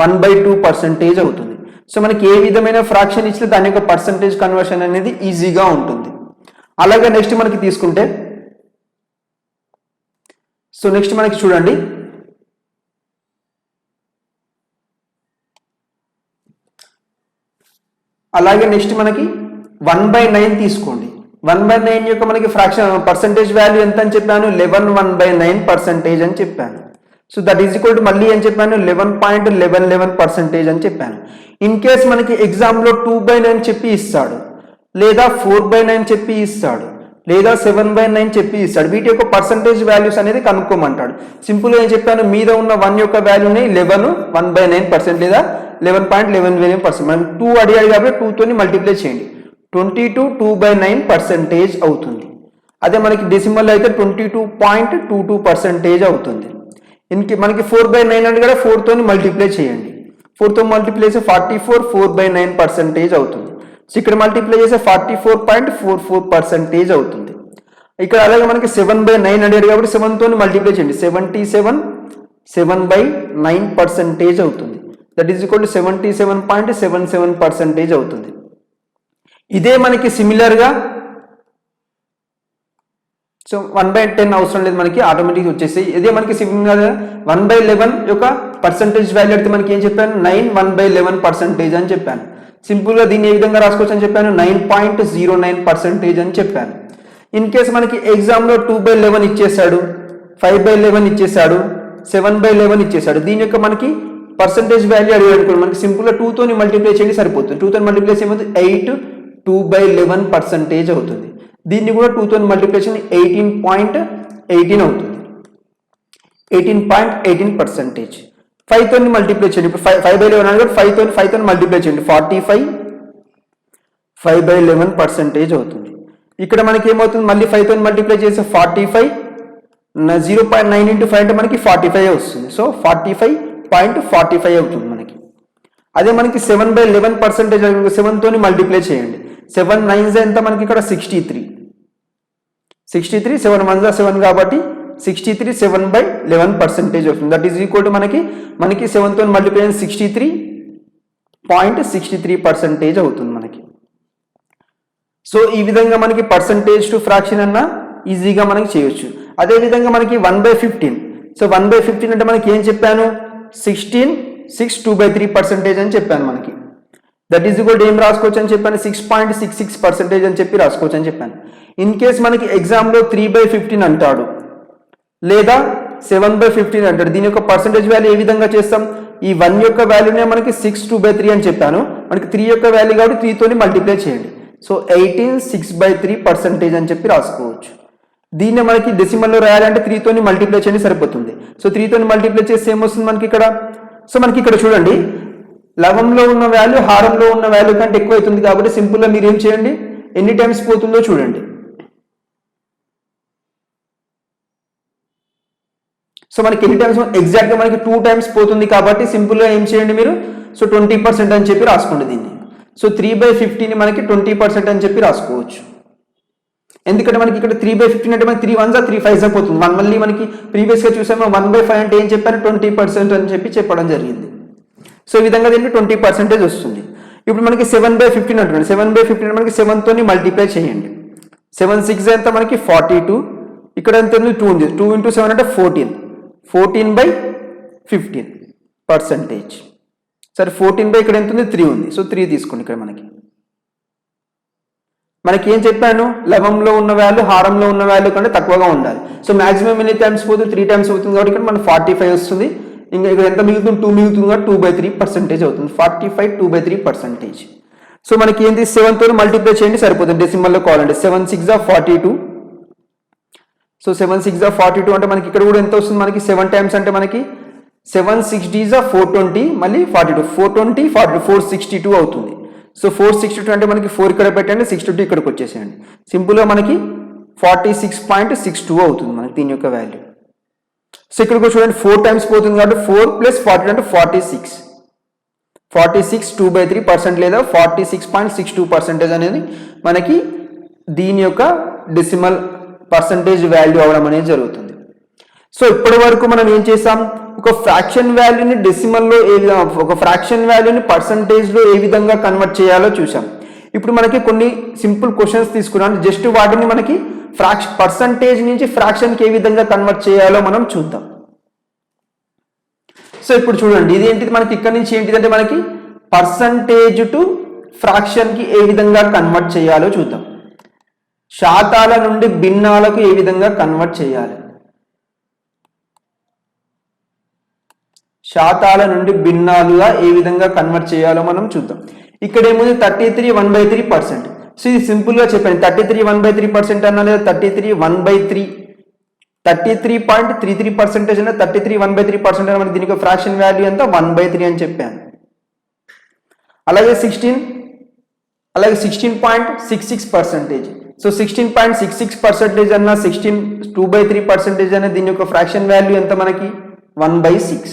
1/2% అవుతుంది. సో మనకి ఏ విధమైన ఫ్రాక్షన్ ఇచ్చినా దాని యొక్క పర్సంటేజ్ కన్వర్షన్ అనేది ఈజీగా ఉంటుంది. అలాగే నెక్స్ట్ మనకి తీసుకుంటే సో నెక్స్ట్ మనకి చూడండి అలాగే నెక్స్ట్ మనకి 1/9 తీసుకోండి. 1/9 యొక్క మనకి ఫ్రాక్షన్ పర్సంటేజ్ వాల్యూ ఎంత అని చెప్పాను 11 1/9% అని చెప్పాను. So that is equal to మళ్ళీ ఏం చెప్పాను 11.11% అని చెప్పాను. ఇన్ కేస్ మనకి ఎగ్జామ్ లో 2/9 చెప్పి ఇస్తాడు, లేదా 4/9 చెప్పి ఇస్తాడు, లేదా 7/9 చెప్పి ఇస్తాడు. వీటి యొక్క పర్సంటేజ్ వాల్యూస్ అనేది కనుక్కోమంటాడు. సింపుల్ గా ఏం చెప్పాను, మీద ఉన్న 1 యొక్క వాల్యూని 11 1/9% లేదా 11.11%. మనం 2 అడిగాడు కాబట్టి 2 తోని మల్టిప్లై చేయండి 22 2/9% అవుతుంది. అదే మనకి డెసిమల్ అయితే 22.22% అవుతుంది. మనకి 4/9 అంటే కూడా 4 తోని మల్టిప్లై చేయండి. 4 తో మల్టిప్లై చేస్తే 44 4/9% అవుతుంది. సో ఇక్కడ మల్టిప్లై చేస్తే 44.44% అవుతుంది. ఇక్కడ అలాగే మనకి 7/9 అడిగాడు కాబట్టి 7 తోని మల్టిప్లై చేయండి 77 7/9% అవుతుంది. దట్ ఈజ్ ఈక్వల్ టు 77.77% అవుతుంది. ఇదే మనకి సిమిలర్ గా సో 1/10 అవసరం లేదు, మనకి ఆటోమేటిక్ వచ్చేసి. ఇదే మనకి సిమిలర్ 1/11 యొక్క పర్సంటేజ్ వాల్యూ అయితే మనకి ఏం చెప్పాను 9 1/11% అని చెప్పాను. సింపుల్గా దీన్ని ఏ విధంగా రాసుకోవచ్చు అని చెప్పాను, 9.09% అని చెప్పాను. ఇన్ కేసు మనకి ఎగ్జామ్లో 2/11 ఇచ్చేసాడు, 5/11 ఇచ్చేసాడు, 7/11 ఇచ్చేసాడు, దీని యొక్క మనకి పర్సంటేజ్ వాల్యూ అడిగాడు, మనకి సింపుల్గా 2తో మల్టిప్లై చేయండి సరిపోతుంది. 2తో మల్టిప్లై చేయమవుతుంది 8, 2/11% అవుతుంది. దీన్ని కూడా 2తో మల్టిప్లై చేయండి 18.18 అవుతుంది, 18.18%. 5తో మల్టిప్లై చేయండి, ఇప్పుడు 5/11 అన్నాడు, 5తో మల్టిప్లై చేయండి 45, 5/11% అవుతుంది. ఇక్కడ మనకి ఏమవుతుంది, మళ్ళీ 5తో మల్టిప్లై చేస్తే 45, 0.9 into 5 అంటే మనకి 45 వస్తుంది. సో 45.45 అవుతుంది మనకి. అదే మనకి 7/11% 7తో మల్టిప్లై చేయండి, 7 9s ఎంత మనకి ఇక్కడ 63, 7 1s 7 కాబట్టి 63, 7/11% అవుతుంది. దట్ ఈస్ ఈక్వల్ టు మనకి 7తో మల్టిప్లై 63.63% అవుతుంది మనకి. సో ఈ విధంగా మనకి పర్సంటేజ్ టు ఫ్రాక్షన్ అన్న ఈజీగా మనకి చేయొచ్చు. అదే విధంగా మనకి 1/15. సో 1/15 అంటే మనకి ఏం చెప్పాను, 16, 6, 2/3% అని చెప్పాను మనకి. దట్ ఈజ్ ఈక్వల్ టు ఏం రాసుకోవచ్చు అని చెప్పాను, 6.66% అని చెప్పి రాసుకోవచ్చు అని చెప్పాను. ఇన్ కేస్ మనకి ఎగ్జామ్లో 3/15 అంటాడు లేదా 7/15 అంటాడు, దీని యొక్క పర్సంటేజ్ వాల్యూ ఏ విధంగా చేస్తాం, ఈ 1 యొక్క వాల్యూనే మనకి 6, 2/3 అని చెప్పాను, మనకి 3 యొక్క వాల్యూ కాబట్టి 3తో మల్టిప్లై చేయండి. సో 18, 6/3% అని చెప్పి రాసుకోవచ్చు. దీన్ని మనకి డెసిమల్లో రాయాలంటే 3తో మల్టిప్లై చేయండి సరిపోతుంది. సో 3తో మల్టిప్లై చేస్తే ఏమొస్తుంది మనకి ఇక్కడ, సో మనకి ఇక్కడ చూడండి లవంలో ఉన్న వాల్యూ హారంలో ఉన్న వాల్యూ కంటే ఎక్కువ అవుతుంది కాబట్టి సింపుల్గా మీరు ఏం చేయండి, ఎన్ని టైమ్స్ పోతుందో చూడండి. సో మనకి ఎన్ని టైమ్స్, ఎగ్జాక్ట్గా మనకి 2 టైమ్స్ పోతుంది కాబట్టి సింపుల్గా ఏం చేయండి మీరు, సో 20% అని చెప్పి రాసుకోండి దీన్ని. సో 3/15 మనకి 20% అని చెప్పి రాసుకోవచ్చు. ఎందుకంటే మనకి ఇక్కడ 3/15 అంటే మనకి 3 1s 3 5s పోతుంది. మళ్ళీ మనకి ప్రీవియస్గా చూసాము 1/5 అంటే ఏం చెప్పాను, 20% అని చెప్పి చెప్పడం జరిగింది. సో ఈ విధంగా దీనికి 20% వస్తుంది. ఇప్పుడు మనకి 7/15 అంటున్నాడు, 7/15 అంటే మనకి 7తో మల్టిప్లై చేయండి. 7 6 ఎంత మనకి 42, ఇక్కడ ఎంత ఉంది 2 ఉంది, 2 into 7 అంటే 14, 14/15%. సరే 14 ఇక్కడ ఎంత ఉంది 3 ఉంది, సో 3 తీసుకోండి. ఇక్కడ మనకి ఏం చెప్పాను, లవంలో ఉన్న వాల్యూ హారంలో ఉన్న వాల్యూ కంటే తక్కువగా ఉండాలి. సో మాక్సిమం ఎన్ని టైమ్స్ పోతుంది, 3 టైమ్స్ అవుతుంది కాబట్టి ఇక్కడ మనకి 45 వస్తుంది. ఇంకా ఇక్కడ ఎంత మిగులుతుంది, 2 మిగులుతుంది కాబట్టి 2/3% అవుతుంది, 45, 2/3%. సో మనకి ఏంటి, 7తో మల్టిప్లై చేయండి సరిపోతుంది, డెసిమల్లో కావాలంటే 7 6 42. సో 7 6 42 అంటే మనకి ఇక్కడ కూడా ఎంత వస్తుంది, మనకి 7 టైమ్స్ అంటే మనకి 7 6 D 420, మళ్ళీ 42, 420, 42, 462 అవుతుంది. సో 462 అంటే మనకి 4 ఇక్కడ పెట్టండి, 62 ఇక్కడికి వచ్చేసేయండి. సింపుల్గా మనకి 46.62 అవుతుంది మనకి దీని యొక్క వాల్యూ. సో ఇక్కడికి చూడండి 4 టైమ్స్ పోతుంది కాబట్టి 4 + 42 అంటే 46, 2/3% లేదా 46.62% అనేది మనకి దీని యొక్క డెసిమల్ పర్సంటేజ్ వాల్యూ అవడం అనేది జరుగుతుంది. సో ఇప్పటి వరకు మనం ఏం చేసాం, ఒక ఫ్రాక్షన్ వాల్యూని డెసిమల్లో ఒక ఫ్రాక్షన్ వాల్యూని పర్సంటేజ్లో ఏ విధంగా కన్వర్ట్ చేయాలో చూసాం. ఇప్పుడు మనకి కొన్ని సింపుల్ క్వశ్చన్స్ తీసుకున్నాం, జస్ట్ వాటిని మనకి పర్సంటేజ్ నుంచి ఫ్రాక్షన్కి ఏ విధంగా కన్వర్ట్ చేయాలో మనం చూద్దాం. సో ఇప్పుడు చూడండి, ఇది ఏంటిది మనకి ఇక్కడ నుంచి ఏంటిదంటే మనకి పర్సంటేజ్ టు ఫ్రాక్షన్కి ఏ విధంగా కన్వర్ట్ చేయాలో చూద్దాం. శాతాల నుండి భిన్నాలకు ఏ విధంగా కన్వర్ట్ చేయాలి, శాతాల నుండి భిన్నాలుగా ఏ విధంగా కన్వర్ట్ చేయాలో మనం చూద్దాం. ఇక్కడ ఏముంది 33 1/3%. సో ఇది సింపుల్గా చెప్పండి, 33 1/3% అన్నా లేదా 33 1/3, 33.33% అన్న 33 1/3% అన్న మనకి దీనికి ఫ్రాక్షన్ వాల్యూ ఎంత 1/3 అని చెప్పాను. అలాగే 16.66%. సో 16.66% అన్న 2/3% అనే దీని యొక్క ఫ్రాక్షన్ వాల్యూ ఎంత మనకి 1/6.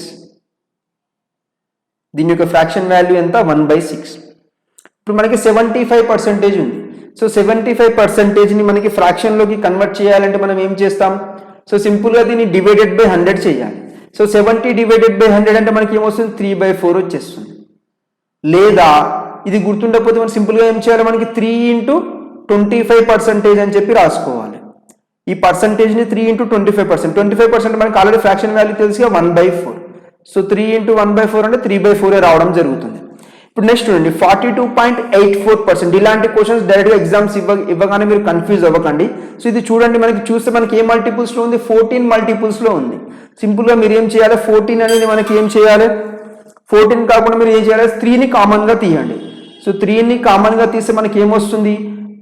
దీని యొక్క ఫ్రాక్షన్ వాల్యూ ఎంత 1/6. ఇప్పుడు మనకి 75% ఉంది. సో 75%ని మనకి ఫ్రాక్షన్లోకి కన్వర్ట్ చేయాలంటే మనం ఏం చేస్తాం, సో సింపుల్గా దీన్ని డివైడెడ్ బై 100 చేయాలి. సో 70 డివైడెడ్ బై 100 అంటే మనకి ఏమొస్తుంది 3/4 వచ్చేస్తుంది. లేదా ఇది గుర్తుండకపోతే మనం సింపుల్గా ఏం చేయాలి, మనకి 3 into 25% అని చెప్పి రాసుకోవాలి. ఈ పర్సంటేజ్ని 3 into 25%, 25% మనకి ఆల్రెడీ ఫ్రాక్షన్ వాల్యూ తెలుసుగా 1/4. సో 3 into 1/4 అంటే 3/4 రావడం జరుగుతుంది. ఇప్పుడు నెక్స్ట్ చూడండి 42.84%. ఇలాంటి క్వశ్చన్స్ డైరెక్ట్గా ఎగ్జామ్స్ ఇవ్వగానే మీరు కన్ఫ్యూజ్ అవ్వకండి. సో ఇది చూడండి, మనకి చూస్తే మనకి ఏ మల్టిపుల్స్లో ఉంది, 14 మల్టిపుల్స్లో ఉంది. సింపుల్గా మీరు ఏం చేయాలి, 14 అనేది మనకి ఏం చేయాలి, 14 కాకుండా మీరు ఏం చేయాలి, 3ని కామన్గా తీయండి. సో 3ని కామన్గా తీస్తే మనకి ఏమొస్తుంది,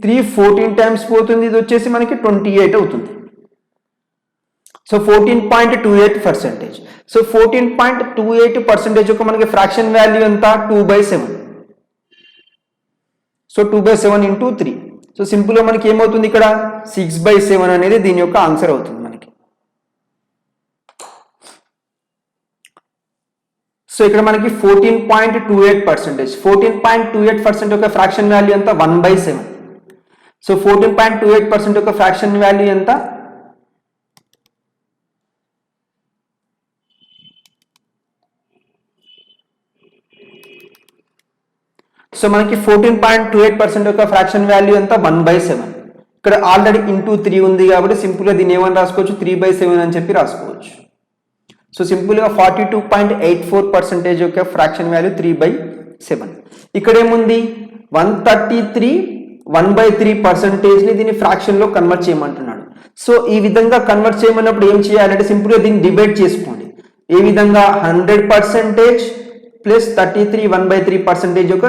3 14 టైమ్స్ పోతుంది, ఇది వచ్చేసి మనకి 28 అవుతుంది. సో 14.28%. సో 14.28% యొక్క మనకి ఫ్రాక్షన్ వాల్యూ ఎంత, 2/7. So 2/7 into 3. సో సింపుల్గా మనకి ఏమవుతుంది ఇక్కడ, 6/7 అనేది దీని యొక్క ఆన్సర్ అవుతుంది మనకి. సో ఇక్కడ మనకి 14.28%. 14.28% యొక్క ఫ్రాక్షన్ వాల్యూ ఎంత, 1/7. సో 14.28% యొక్క ఫ్రాక్షన్ వాల్యూ ఎంత, సో మనకి 14.28% యొక్క ఫ్రాక్షన్ వాల్యూ ఎంత, 1/7. ఇక్కడ ఆల్రెడీ ఇంటూ 3 ఉంది కాబట్టి సింపుల్గా దీన్ని ఏమని రాసుకోవచ్చు, 3/7 అని చెప్పి రాసుకోవచ్చు. సో సింపుల్గా 42.84% యొక్క ఫ్రాక్షన్ వాల్యూ 3/7. ఇక్కడ ఏముంది, 133 1/3%ని దీన్ని ఫ్రాక్షన్లో కన్వర్ట్ చేయమంటున్నాడు. సో ఈ విధంగా కన్వర్ట్ చేయమన్నప్పుడు ఏం చేయాలంటే సింపుల్గా దీన్ని డివైడ్ చేసుకోండి. ఏ విధంగా, 100% ప్లస్ 33 1/3% యొక్క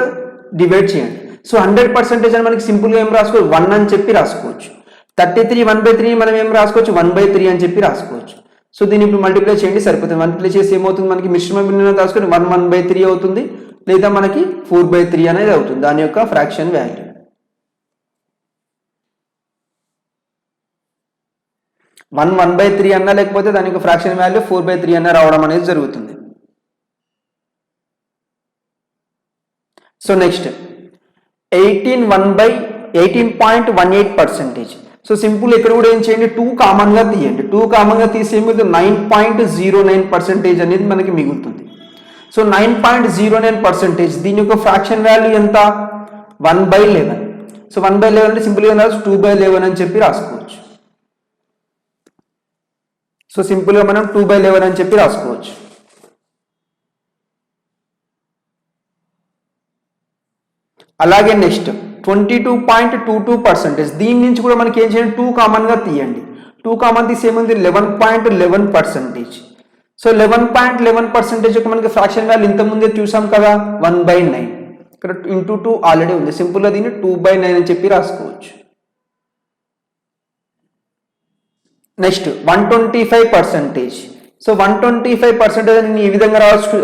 డివైడ్ చేయండి. సో 100% అని మనకి సింపుల్గా ఏం రాసుకోవచ్చు, 1 అని చెప్పి రాసుకోవచ్చు. 33 1/3 మనం ఏం రాసుకోవచ్చు, 1/3 అని చెప్పి రాసుకోవచ్చు. సో దీన్ని ఇప్పుడు మల్టిప్లై చేయండి సరిపోతుంది. మల్టిప్లై చేసి ఏమవుతుంది, మనకి మిశ్రమ భిన్నం రాసుకొని 1/3 అవుతుంది, లేదా మనకి 4/3 అనేది అవుతుంది దాని యొక్క ఫ్రాక్షన్ వాల్యూ. 1/3 అన్నా లేకపోతే దాని యొక్క ఫ్రాక్షన్ వాల్యూ 4/3 అన్నా రావడం అనేది జరుగుతుంది. So next 18.18%. సో సింపుల్ ఇక్కడ కూడా ఏం చేయండి, 2 కామన్గా తీయండి. 2 కామన్గా తీసి ఏమిటి, 9.09% అనేది మనకి మిగులుతుంది. సో 9.09% దీని యొక్క ఫ్రాక్షన్ వాల్యూ ఎంత, 1/11. సో 1/11 అంటే సింపుల్గా 2/11 అని చెప్పి రాసుకోవచ్చు. సో సింపుల్గా మనం 2/11 అని చెప్పి రాసుకోవచ్చు. అలాగే నెక్స్ట్ 22.22%. దీని నుంచి కూడా మనకి ఏం చేయండి, 2 కామన్గా తీయండి. 2 కామన్ తీసి ఏముంది, 11.11%. సో 11.11% యొక్క మనకి ఫ్రాక్షన్ వాల్యూ ఇంతకుముందే చూసాం కదా, 1/9. ఇక్కడ ఇంటూ 2 ఆల్రెడీ ఉంది, సింపుల్గా దీన్ని 2/9 అని చెప్పి రాసుకోవచ్చు. నెక్స్ట్ 125%. సో 125% అని ఈ విధంగా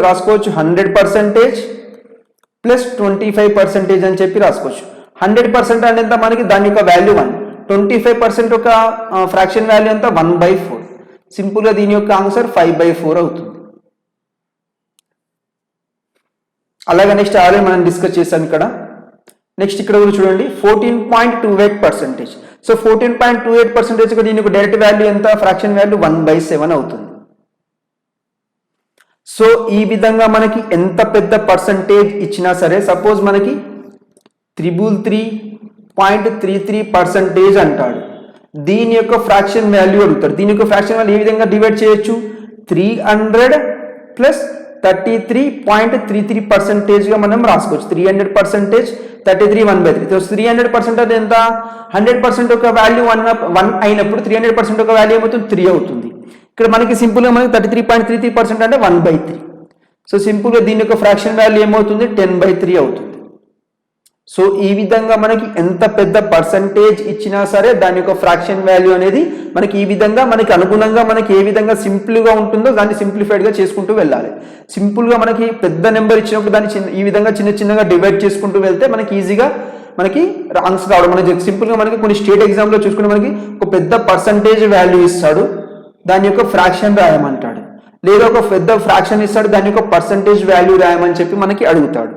రాసుకోవచ్చు, 100% ప్లస్ 25% అని చెప్పి రాసుకోవచ్చు. 100% అంటే ఎంత, మనకి దాని యొక్క వాల్యూ 1. 25% యొక్క ఫ్రాక్షన్ వాల్యూ ఎంత, 1/4. సింపుల్గా దీని యొక్క ఆన్సర్ 5/4 అవుతుంది. అలాగే నెక్స్ట్ ఆల్రెడీ మనం డిస్కస్ చేసాం ఇక్కడ. నెక్స్ట్ ఇక్కడ కూడా చూడండి 14.28%. సో 14.28% ఇక్కడ దీని యొక్క డైరెక్ట్ వాల్యూ ఎంత, ఫ్రాక్షన్ వాల్యూ 1/7 అవుతుంది. సో ఈ విధంగా మనకి ఎంత పెద్ద పర్సంటేజ్ ఇచ్చినా సరే, సపోజ్ మనకి 333.33% అంటాడు, దీని యొక్క ఫ్రాక్షన్ వాల్యూ అడుగుతాడు. దీని యొక్క ఫ్రాక్షన్ వాల్యూ ఏ విధంగా డివైడ్ చేయొచ్చు, 300 ప్లస్ 33.33% గా మనం రాసుకోవచ్చు. 300% 33 1/3. 300% అంటే ఎంత, 100% యొక్క వాల్యూ 1 అయినప్పుడు 300% యొక్క వాల్యూ ఏమవుతుంది, 3 అవుతుంది. ఇక్కడ మనకి సింపుల్గా మనకి 33.33% అంటే 1/3. సో సింపుల్గా దీని యొక్క ఫ్రాక్షన్ వాల్యూ ఏమవుతుంది, 10/3 అవుతుంది. సో ఈ విధంగా మనకి ఎంత పెద్ద పర్సంటేజ్ ఇచ్చినా సరే దాని యొక్క ఫ్రాక్షన్ వాల్యూ అనేది మనకి ఈ విధంగా మనకి అనుగుణంగా మనకి ఏ విధంగా సింపుల్గా ఉంటుందో దాన్ని సింప్లిఫైడ్గా చేసుకుంటూ వెళ్ళాలి. సింపుల్గా మనకి పెద్ద నెంబర్ ఇచ్చినప్పుడు దాన్ని ఈ విధంగా చిన్న చిన్నగా డివైడ్ చేసుకుంటూ వెళ్తే మనకి ఈజీగా మనకి ఆన్సర్ రావడం అనేది. సింపుల్గా మనకి కొన్ని స్టేట్ ఎగ్జామ్లో చూసుకుంటే మనకి ఒక పెద్ద పర్సంటేజ్ వాల్యూ ఇస్తాడు, దాని యొక్క ఫ్రాక్షన్ రాయమంటాడు, లేదా ఒక పెద్ద ఫ్రాక్షన్ ఇస్తాడు, దాని యొక్క పర్సంటేజ్ వాల్యూ రాయమని చెప్పి మనకి అడుగుతాడు.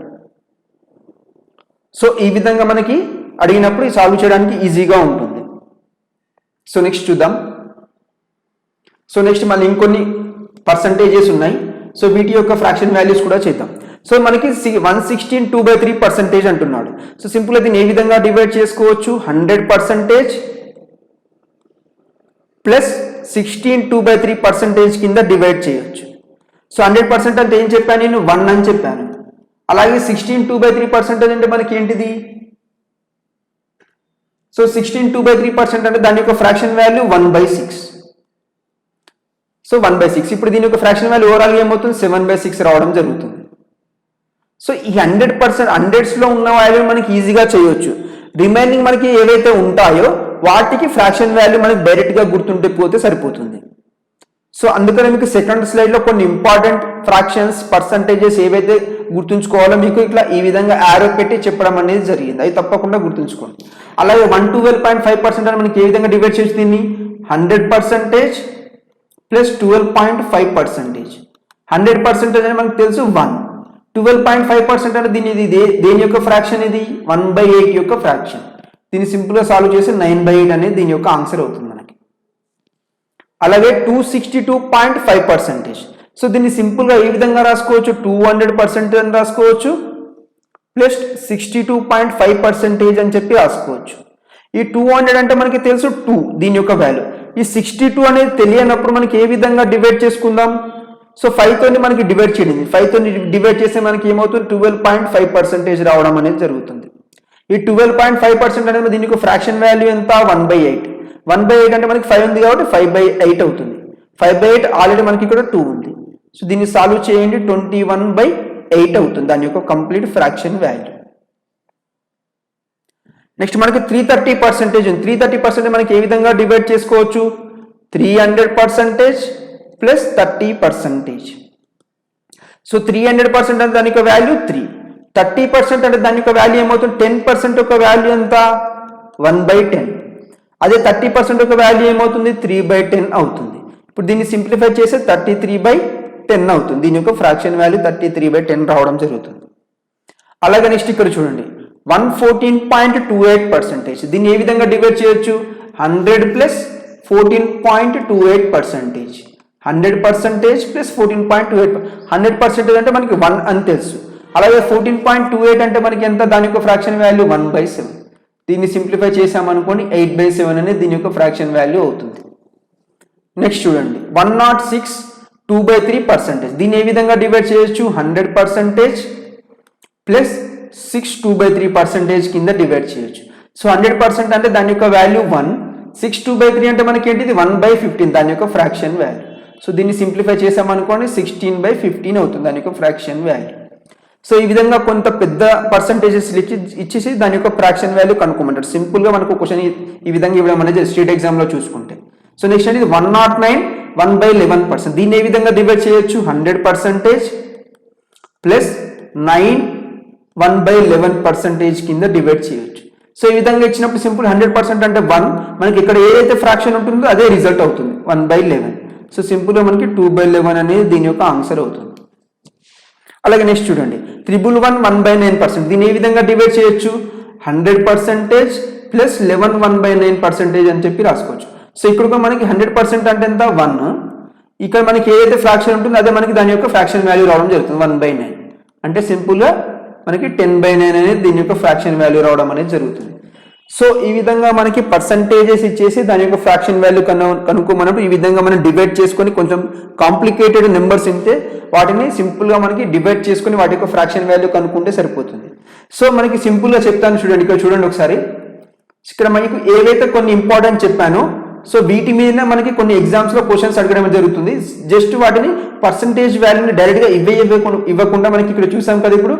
సో ఈ విధంగా మనకి అడిగినప్పుడు సాల్వ్ చేయడానికి ఈజీగా ఉంటుంది. సో నెక్స్ట్ చూద్దాం. సో నెక్స్ట్ మళ్ళీ ఇంకొన్ని పర్సంటేజెస్ ఉన్నాయి. సో వీటి యొక్క ఫ్రాక్షన్ వాల్యూస్ కూడా చేద్దాం. సో మనకి 116 2/3% అంటున్నాడు. సో సింపుల్గా దీన్ని ఏ విధంగా డివైడ్ చేసుకోవచ్చు, 100% ప్లస్ 16 2/3% కింద డివైడ్ చేయొచ్చు. సో 100% అంటే ఏం చెప్పాను నేను, 1 అని చెప్పాను. అలాగే 16 2/3% అంటే మనకి ఏంటిది? సో 16 2/3% అంటే దాని యొక్క ఫ్రాక్షన్ వాల్యూ 1/6. సో 1/6. ఇప్పుడు దీని యొక్క ఫ్రాక్షన్ వాల్యూ ఓవరాల్ ఏమవుతుంది? 7/6 రావడం జరుగుతుంది. సో ఈ 100% హండ్రెడ్స్లో ఉన్న వాల్యూ మనకి ఈజీగా చేయొచ్చు. రిమైనింగ్ మనకి ఏవైతే ఉంటాయో వాటికి ఫ్రాక్షన్ వాల్యూ మనకి డైరెక్ట్గా గుర్తుంటే పోతే సరిపోతుంది. సో అందుకని మీకు సెకండ్ స్లైడ్లో కొన్ని ఇంపార్టెంట్ ఫ్రాక్షన్స్ పర్సంటేజెస్ ఏవైతే గుర్తుంచుకోవాలో మీకు ఇట్లా ఈ విధంగా యారో పెట్టి చెప్పడం అనేది జరిగింది. అది తప్పకుండా గుర్తుంచుకోండి. అలాగే 112.5% అని మనకి ఏ విధంగా డివైడ్ చేయొచ్చు దీన్ని? 100% ప్లస్ 12.5%. 100% అని మనకు తెలుసు 1. 12.5% అంటే దీని దేని యొక్క ఫ్రాక్షన్? ఇది 1/8 యొక్క ఫ్రాక్షన్. దీన్ని సింపుల్గా సాల్వ్ చేసి 9/8 అనేది దీని యొక్క ఆన్సర్ అవుతుంది మనకి. అలాగే 262.5%. సో దీన్ని సింపుల్గా ఏ విధంగా రాసుకోవచ్చు? 200% అని రాసుకోవచ్చు ప్లస్ 62.5% అని చెప్పి రాసుకోవచ్చు. ఈ 200 అంటే మనకి తెలుసు 2 దీని యొక్క వాల్యూ. ఈ 62 అనేది తెలియనప్పుడు మనకి ఏ విధంగా డివైడ్ చేసుకుందాం? సో 5తో మనకి డివైడ్ చేయండి. 5తో డివైడ్ చేస్తే మనకి ఏమవుతుంది? 12.5% రావడం అనేది జరుగుతుంది. ఈ 12.5% అనేది దీని యొక్క ఫ్రాక్షన్ వాల్యూ ఎంత? 1/8. 1/8 అంటే మనకి 5 ఉంది కాబట్టి 5/8 అవుతుంది. 5/8 ఆల్రెడీ మనకి ఇక్కడ 2 ఉంది. సో దీన్ని సాల్వ్ చేయండి. 21/8 అవుతుంది దాని యొక్క కంప్లీట్ ఫ్రాక్షన్ వాల్యూ. నెక్స్ట్ మనకి 330% ఉంది. 330% మనకి ఏ విధంగా డివైడ్ చేసుకోవచ్చు? 300% ప్లస్ 30%. సో 300% అంటే దాని యొక్క వాల్యూ 3. 30% అంటే దాని యొక్క వాల్యూ ఏమవుతుంది? 10% యొక్క వాల్యూ ఎంత? 1/10. అదే 30% యొక్క వాల్యూ ఏమవుతుంది? 3/10 అవుతుంది. ఇప్పుడు దీన్ని సింప్లిఫై చేస్తే 33/10 అవుతుంది. దీని యొక్క ఫ్రాక్షన్ వాల్యూ 33/10 రావడం జరుగుతుంది. అలాగే నెక్స్ట్ ఇక్కడ చూడండి 114.28%. దీన్ని ఏ విధంగా డివైడ్ చేయొచ్చు? 100 ప్లస్ 14.28%. 100% ప్లస్ 14.28. 100% అంటే మనకి 1 అని తెలుసు. అలాగే 14.28 అంటే మనకి ఎంత? దాని యొక్క ఫ్రాక్షన్ వాల్యూ 1/7. దీన్ని సింప్లిఫై చేసామనుకోండి 8/7 అనేది దీని యొక్క ఫ్రాక్షన్ వాల్యూ అవుతుంది. నెక్స్ట్ చూడండి 106 2/3%. దీన్ని ఏ విధంగా డివైడ్ చేయొచ్చు? 100% ప్లస్ 6 2/3% కింద డివైడ్ చేయొచ్చు. సో 100% అంటే దాని యొక్క వాల్యూ 1. 6 2/3 అంటే మనకి ఏంటిది? 1/15 దాని యొక్క ఫ్రాక్షన్ వాల్యూ. సో దీన్ని సింప్లిఫై చేసామనుకోండి 16/15 అవుతుంది దాని యొక్క ఫ్రాక్షన్ వాల్యూ. సో ఈ విధంగా కొంత పెద్ద పర్సంటేజెస్ ఇచ్చేసి దాని యొక్క ఫ్రాక్షన్ వాల్యూ కనుక్కోమంటారు. సింపుల్గా మనకు క్వశ్చన్ ఈ విధంగా ఇవ్వడం అనేది స్టేట్ ఎగ్జామ్లో చూసుకుంటే. సో నెక్స్ట్ అనేది 109 1/11%. దీన్ని ఏ విధంగా డివైడ్ చేయొచ్చు? 100% ప్లస్ 9 1/11% కింద డివైడ్ చేయొచ్చు. సో ఈ విధంగా ఇచ్చినప్పుడు సింపుల్ 100% అంటే 1. మనకి ఇక్కడ ఏదైతే ఫ్రాక్షన్ ఉంటుందో అదే రిజల్ట్ అవుతుంది 1/11. సో సింపుల్గా మనకి 2/11 అనేది దీని యొక్క ఆన్సర్ అవుతుంది. అలాగే నెక్స్ట్ చూడండి 111 1/9%. దీన్ని ఏ విధంగా డివైడ్ చేయొచ్చు? 100% ప్లస్ 11 1/9% అని చెప్పి రాసుకోవచ్చు. సో ఇక్కడ మనకి 100% అంటే ఎంత? 1. ఇక్కడ మనకి ఏదైతే ఫ్రాక్షన్ ఉంటుందో అదే మనకి దాని యొక్క ఫ్రాక్షన్ వాల్యూ రావడం జరుగుతుంది 1/9. అంటే సింపుల్గా మనకి 10/9 అనేది దీని యొక్క ఫ్రాక్షన్ వాల్యూ రావడం అనేది జరుగుతుంది. సో ఈ విధంగా మనకి పర్సంటేజెస్ ఇచ్చేసి దాని యొక్క ఫ్రాక్షన్ వాల్యూ కనుక్కోమన్నప్పుడు ఈ విధంగా మనం డివైడ్ చేసుకొని కొంచెం కాంప్లికేటెడ్ నెంబర్స్ ఉంటే వాటిని సింపుల్గా మనకి డివైడ్ చేసుకొని వాటి యొక్క ఫ్రాక్షన్ వాల్యూ కనుక్కుంటే సరిపోతుంది. సో మనకి సింపుల్గా చెప్తాను చూడండి. ఇక్కడ చూడండి ఒకసారి. ఇక్కడ మనకి ఏవైతే కొన్ని ఇంపార్టెంట్ చెప్పానో సో వీటి మీద మనకి కొన్ని ఎగ్జామ్స్లో క్వశ్చన్స్ అడగడం జరుగుతుంది. జస్ట్ వాటిని పర్సంటేజ్ వాల్యూని డైరెక్ట్గా ఇవ్వకుండా మనకి ఇక్కడ చూసాం కదా ఇప్పుడు.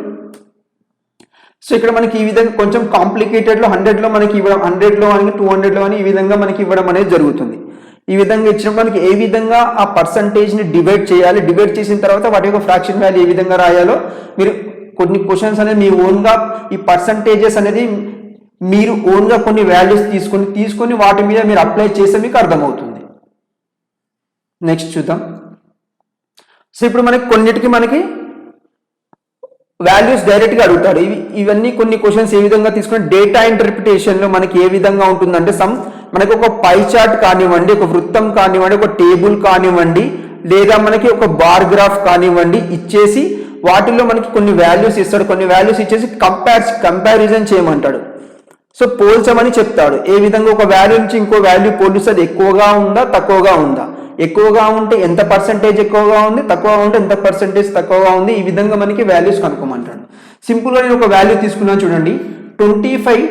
సో ఇక్కడ మనకి ఈ విధంగా కొంచెం కాంప్లికేటెడ్లో 100లో మనకి ఇవ్వడం, 100లో అని 200లో అని ఈ విధంగా మనకి ఇవ్వడం అనేది జరుగుతుంది. ఈ విధంగా ఇచ్చినప్పుడు మనకి ఏ విధంగా ఆ పర్సంటేజ్ని డివైడ్ చేయాలి, డివైడ్ చేసిన తర్వాత వాటి యొక్క ఫ్రాక్షన్ వాల్యూ ఏ విధంగా రాయాలో మీరు కొన్ని క్వశ్చన్స్ అనేది మీ ఓన్గా ఈ పర్సంటేజెస్ అనేది మీరు ఓన్గా కొన్ని వాల్యూస్ తీసుకొని వాటి మీద మీరు అప్లై చేస్తే మీకు అర్థమవుతుంది. నెక్స్ట్ చూద్దాం. సో ఇప్పుడు కొన్నిటికి మనకి వాల్యూస్ డైరెక్ట్గా అడుగుతాడు. ఇవన్నీ కొన్ని క్వశ్చన్స్ ఏ విధంగా తీసుకుని డేటా ఇంటర్ప్రిటేషన్లో మనకి ఏ విధంగా ఉంటుందంటే మనకి ఒక పై చార్ట్ కానివ్వండి, ఒక వృత్తం కానివ్వండి, ఒక టేబుల్ కానివ్వండి, లేదా మనకి ఒక బార్ గ్రాఫ్ కానివ్వండి ఇచ్చేసి వాటిల్లో మనకి కొన్ని వాల్యూస్ ఇస్తాడు. కొన్ని వాల్యూస్ ఇచ్చేసి కంపారిజన్ చేయమంటాడు. సో పోల్చమని చెప్తాడు. ఏ విధంగా ఒక వాల్యూ నుంచి ఇంకో వాల్యూ పోలిస్తే అది ఎక్కువగా ఉందా తక్కువగా ఉందా, ఎక్కువగా ఉంటే ఎంత పర్సెంటేజ్ ఎక్కువగా ఉంది, తక్కువగా ఉంటే ఎంత పర్సెంటేజ్ తక్కువగా ఉంది, ఈ విధంగా మనకి వాల్యూస్ కనుక్కోమంటాడు. సింపుల్గా నేను ఒక వాల్యూ తీసుకున్నాను చూడండి. 25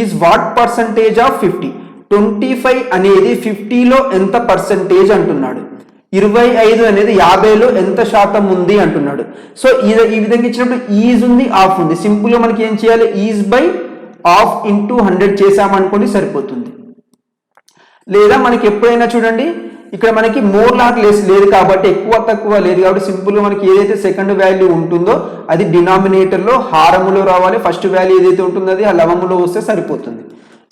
ఈజ్ వాట్ పర్సంటేజ్ ఆఫ్ 50. 25 అనేది 50లో ఎంత పర్సంటేజ్ అంటున్నాడు. 25 అనేది 50లో ఎంత శాతం ఉంది అంటున్నాడు. సో ఈ విధంగా ఇచ్చినప్పుడు ఈజ్ ఉంది, ఆఫ్ ఉంది. సింపుల్గా మనకి ఏం చేయాలి, ఈజ్ బై ఆఫ్ ఇంటూ 100 చేసామనుకోండి సరిపోతుంది. లేదా మనకి ఎప్పుడైనా చూడండి ఇక్కడ మనకి మోర్ లాట్ లెస్ లేదు కాబట్టి, ఎక్కువ తక్కువ లేదు కాబట్టి సింపుల్గా మనకి ఏదైతే సెకండ్ వాల్యూ ఉంటుందో అది డినామినేటర్లో హారములో రావాలి. ఫస్ట్ వాల్యూ ఏదైతే ఉంటుందో అది ఆ లవములో వస్తే సరిపోతుంది.